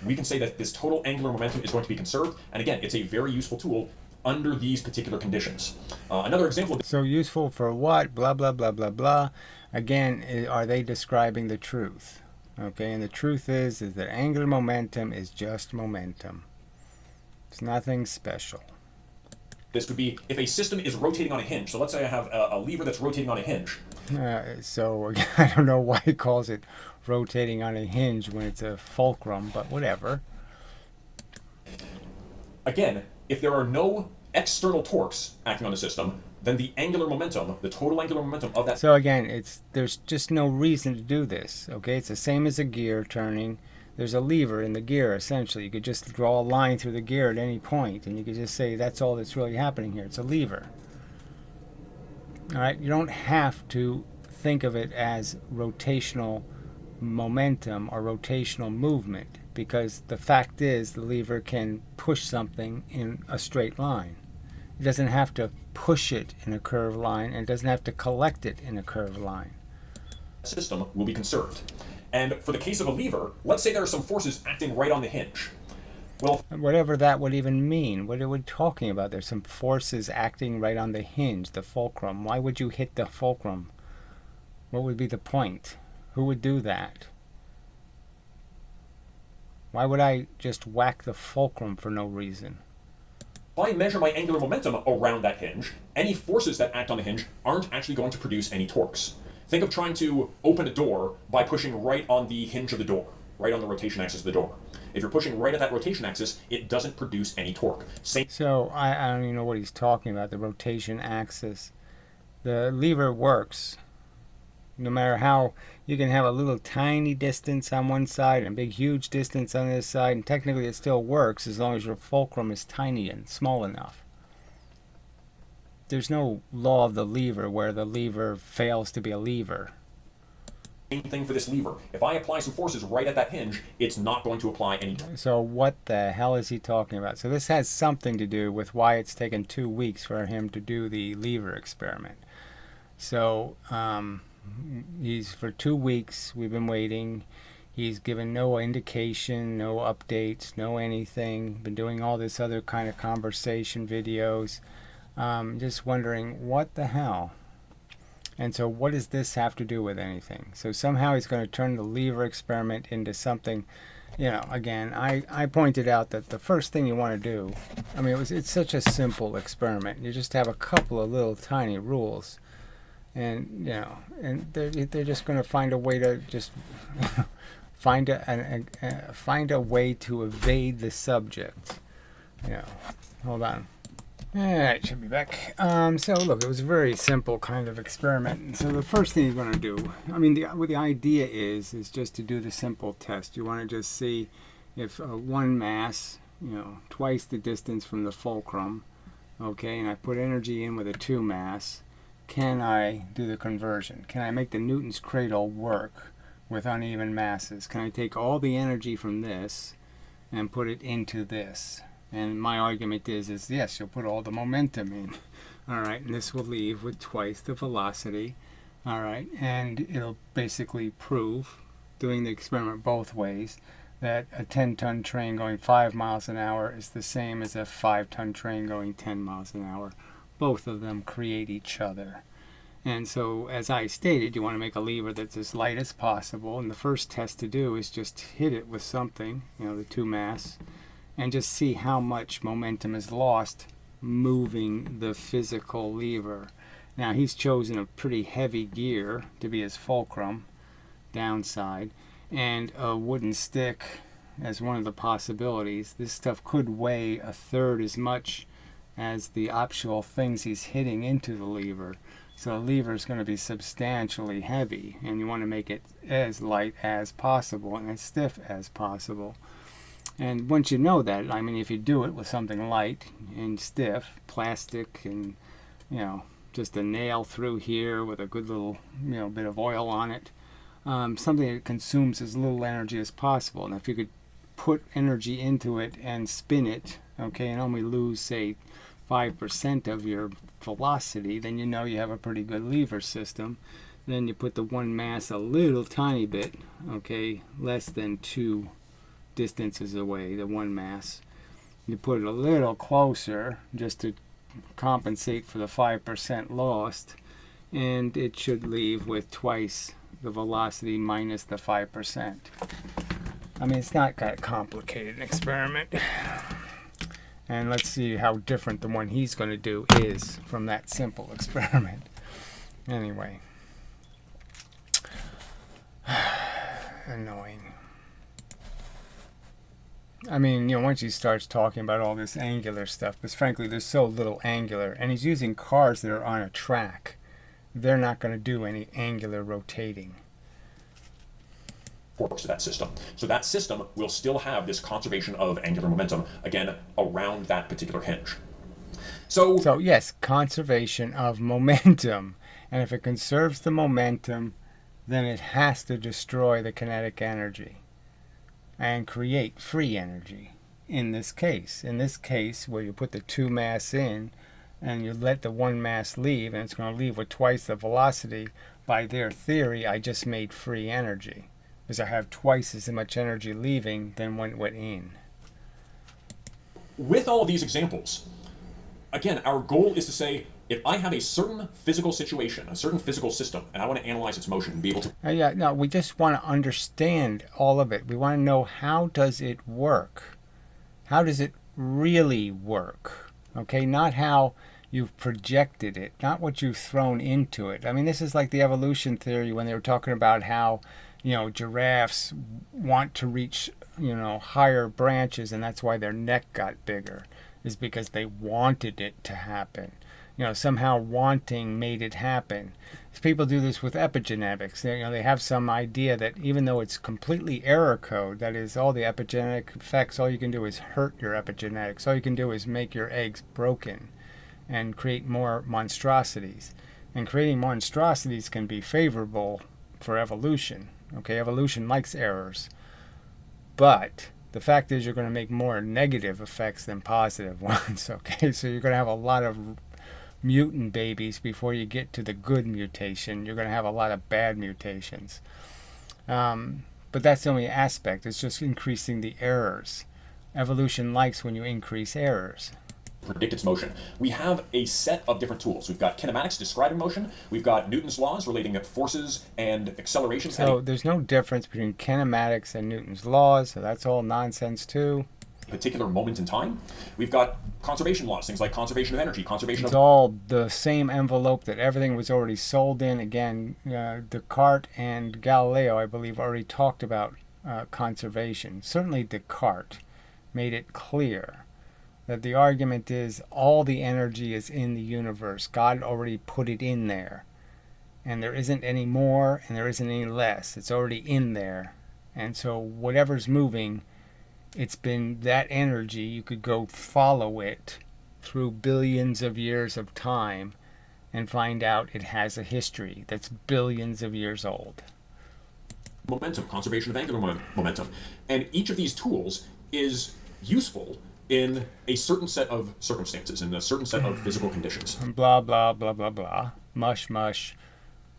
we can say that this total angular momentum is going to be conserved. And again, it's a very useful tool under these particular conditions. Another example... So useful for what? Blah, blah, blah, blah, blah. Again, are they describing the truth? Okay, and the truth is that angular momentum is just momentum. It's nothing special. This would be if a system is rotating on a hinge. So let's say I have a lever that's rotating on a hinge. So I don't know why he calls it rotating on a hinge when it's a fulcrum, but whatever. Again, if there are no external torques acting on the system, then the angular momentum, the total angular momentum of that... So again, there's just no reason to do this. Okay, it's the same as a gear turning. There's a lever in the gear, essentially. You could just draw a line through the gear at any point, and you could just say that's all that's really happening here. It's a lever. All right, you don't have to think of it as rotational momentum or rotational movement, because the fact is the lever can push something in a straight line. It doesn't have to push it in a curved line, and it doesn't have to collect it in a curved line. System will be conserved. And for the case of a lever, let's say there are some forces acting right on the hinge. Well, whatever that would even mean, what are we talking about? There's some forces acting right on the hinge, the fulcrum. Why would you hit the fulcrum? What would be the point? Who would do that? Why would I just whack the fulcrum for no reason? If I measure my angular momentum around that hinge, any forces that act on the hinge aren't actually going to produce any torques. Think of trying to open a door by pushing right on the hinge of the door, right on the rotation axis of the door. If you're pushing right at that rotation axis, it doesn't produce any torque. So I don't even know what he's talking about, the rotation axis. The lever works. No matter how, you can have a little tiny distance on one side and a big huge distance on this side, and technically it still works as long as your fulcrum is tiny and small enough. There's no law of the lever where the lever fails to be a lever. Same thing for this lever. If I apply some forces right at that hinge, it's not going to apply any torque. So what the hell is he talking about? So this has something to do with why it's taken 2 weeks for him to do the lever experiment. So for 2 weeks we've been waiting. He's given no indication, no updates, no anything. Been doing all this other kind of conversation videos. Just wondering what the hell. And so what does this have to do with anything? So somehow he's going to turn the lever experiment into something, again, I pointed out that the first thing you want to do, it's such a simple experiment. You just have a couple of little tiny rules. And, and they're just going to find a way to just find a way to evade the subject. Hold on. Alright, should be back. So look, it was a very simple kind of experiment. And so the first thing you're going to do, what the idea is just to do the simple test. You want to just see if one mass, twice the distance from the fulcrum, okay, and I put energy in with a 2 mass, can I do the conversion? Can I make the Newton's cradle work with uneven masses? Can I take all the energy from this and put it into this? And my argument is yes, you'll put all the momentum in. All right, and this will leave with twice the velocity. All right, and it'll basically prove, doing the experiment both ways, that a 10-ton train going 5 miles an hour is the same as a 5-ton train going 10 miles an hour. Both of them create each other. And so, as I stated, you want to make a lever that's as light as possible. And the first test to do is just hit it with something, the 2 mass, and just see how much momentum is lost moving the physical lever. Now, he's chosen a pretty heavy gear to be his fulcrum, downside, and a wooden stick as one of the possibilities. This stuff could weigh a third as much as the actual things he's hitting into the lever. So the lever is going to be substantially heavy, and you want to make it as light as possible and as stiff as possible. And once you know that, I mean, if you do it with something light and stiff, plastic, and just a nail through here with a good little bit of oil on it, something that consumes as little energy as possible. And if you could put energy into it and spin it, okay, and only lose, say, 5% of your velocity, then you have a pretty good lever system. Then you put the 1 mass a little tiny bit, okay, less than 2 distances away, the 1 mass. You put it a little closer just to compensate for the 5% lost, and it should leave with twice the velocity minus the 5%. I mean, it's not that complicated an experiment. And let's see how different the one he's going to do is from that simple experiment. Anyway. Annoying. I mean, once he starts talking about all this angular stuff, because frankly, there's so little angular. And he's using cars that are on a track. They're not going to do any angular rotating. Forks to that system. So that system will still have this conservation of angular momentum, again, around that particular hinge. So yes, conservation of momentum. And if it conserves the momentum, then it has to destroy the kinetic energy and create free energy in this case. In this case, where you put the 2 mass in and you let the 1 mass leave, and it's going to leave with twice the velocity, by their theory, I just made free energy. Because I have twice as much energy leaving than when it went in. With all of these examples, again, our goal is to say, if I have a certain physical situation, a certain physical system, and I want to analyze its motion and be able to... we just want to understand all of it. We want to know, how does it work? How does it really work? Okay, not how you've projected it, not what you've thrown into it. I mean, this is like the evolution theory when they were talking about how giraffes want to reach, higher branches, and that's why their neck got bigger, is because they wanted it to happen. Somehow wanting made it happen. People do this with epigenetics. They have some idea that even though it's completely error code, that is, all the epigenetic effects, all you can do is hurt your epigenetics. All you can do is make your eggs broken and create more monstrosities. And creating monstrosities can be favorable for evolution. Okay, evolution likes errors. But the fact is, you're going to make more negative effects than positive ones. Okay, so you're going to have a lot of mutant babies before you get to the good mutation. You're going to have a lot of bad mutations. But that's the only aspect. It's just increasing the errors. Evolution likes when you increase errors. Predict its motion. We have a set of different tools. We've got kinematics describing motion. We've got Newton's laws relating to forces and accelerations. So there's no difference between kinematics and Newton's laws, so that's all nonsense too. Particular moment in time. We've got conservation laws, things like conservation of energy, conservation it's all the same envelope that everything was already sold in. Again, Descartes and Galileo, I believe, already talked about conservation. Certainly Descartes made it clear that the argument is all the energy is in the universe. God already put it in there. And there isn't any more and there isn't any less. It's already in there. And so whatever's moving, it's been that energy. You could go follow it through billions of years of time and find out it has a history that's billions of years old. Momentum, conservation of angular momentum. And each of these tools is useful in a certain set of circumstances, in a certain set of physical conditions. Blah, blah, blah, blah, blah. Mush, mush,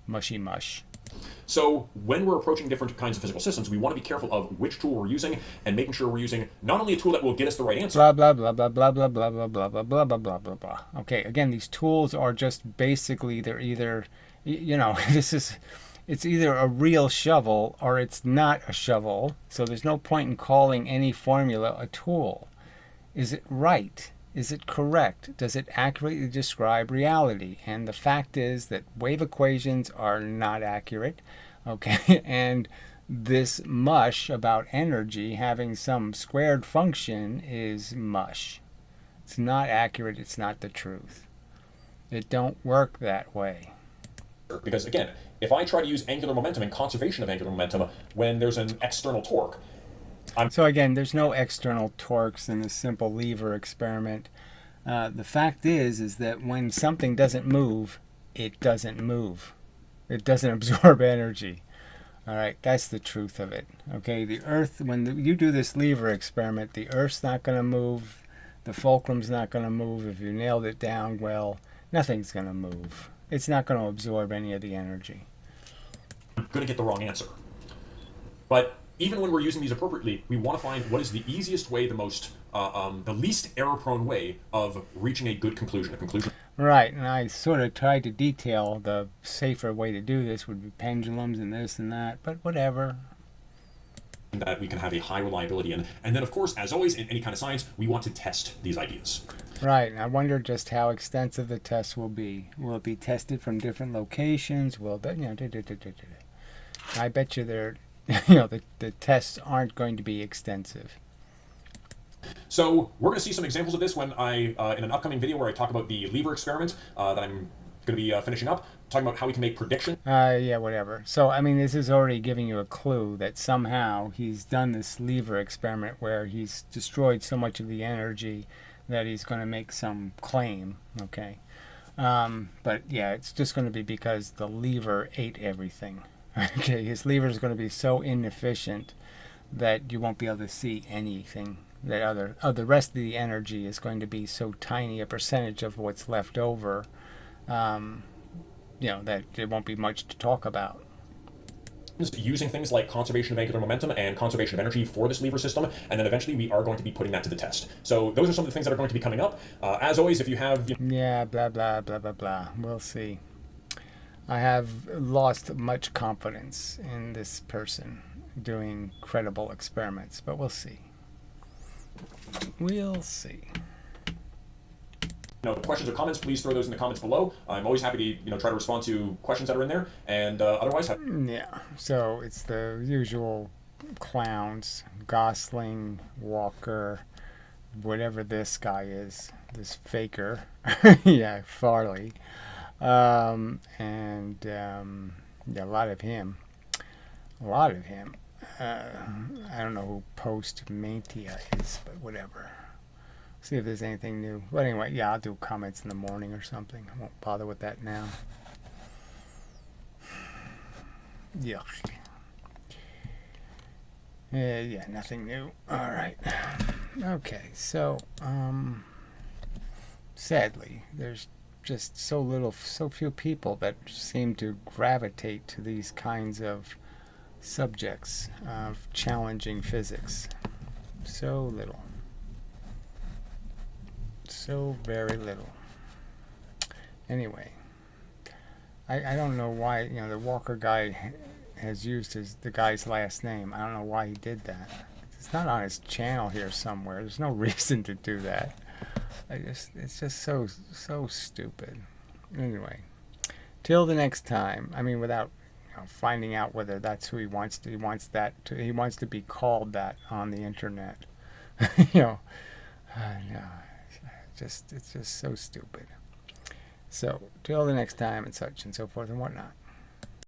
mushy, mush. So when we're approaching different kinds of physical systems, we want to be careful of which tool we're using and making sure we're using not only a tool that will get us the right answer. Blah, blah, blah, blah, blah, blah, blah, blah, blah, blah, blah, blah, blah, blah, blah. Okay, again, these tools are just basically, they're either You know, it's either a real shovel or it's not a shovel. So there's no point in calling any formula a tool. Is it right? Is it correct? Does it accurately describe reality? And the fact is that wave equations are not accurate. Okay, and this mush about energy having some squared function is mush. It's not accurate. It's not the truth. It don't work that way. Because again, if I try to use angular momentum and conservation of angular momentum when there's an external torque, So again, there's no external torques in this simple lever experiment. The fact is that when something doesn't move, it doesn't move. It doesn't absorb energy. All right, that's the truth of it. Okay, the Earth, when you do this lever experiment, the Earth's not going to move, the fulcrum's not going to move. If you nailed it down well, nothing's going to move. It's not going to absorb any of the energy. I'm going to get the wrong answer. But even when we're using these appropriately, we want to find what is the easiest way, the least error-prone way of reaching a good conclusion, a conclusion. Right, and I sort of tried to detail the safer way to do this would be pendulums and this and that, but whatever. That we can have a high reliability in. And then, of course, as always, in any kind of science, we want to test these ideas. Right, and I wonder just how extensive the test will be. Will it be tested from different locations? Will that, I bet you the tests aren't going to be extensive. So we're going to see some examples of this when in an upcoming video where I talk about the lever experiment that I'm going to be finishing up, talking about how we can make predictions. Yeah, whatever. So, I mean, this is already giving you a clue that somehow he's done this lever experiment where he's destroyed so much of the energy that he's going to make some claim, okay? But, yeah, it's just going to be because the lever ate everything. Okay, his lever is going to be so inefficient that you won't be able to see anything. The rest of the energy is going to be so tiny a percentage of what's left over, that there won't be much to talk about. Using things like conservation of angular momentum and conservation of energy for this lever system, and then eventually we are going to be putting that to the test. So those are some of the things that are going to be coming up. As always, if you have... Yeah, blah, blah, blah, blah, blah. We'll see. I have lost much confidence in this person doing credible experiments, but we'll see. We'll see. Questions or comments, please throw those in the comments below. I'm always happy to try to respond to questions that are in there, and otherwise... Yeah, so it's the usual clowns, Gosling, Walker, whatever this guy is, this faker, yeah, Farley, and a lot of him. I don't know who Post-Mantia is, but whatever. See if there's anything new. But anyway, yeah, I'll do comments in the morning or something. I won't bother with that now. Yuck. Yeah, nothing new. All right. Okay, so sadly, there's just so few people that seem to gravitate to these kinds of subjects of challenging physics. So little. So very little. Anyway, I don't know why the Walker guy has used the guy's last name. I don't know why he did that. It's not on his channel here somewhere. There's no reason to do that. It's just so stupid. Anyway, till the next time. I mean, without finding out whether that's who he wants to. He wants to be called that on the internet. No. It's just so stupid. So, till the next time, and such and so forth and whatnot.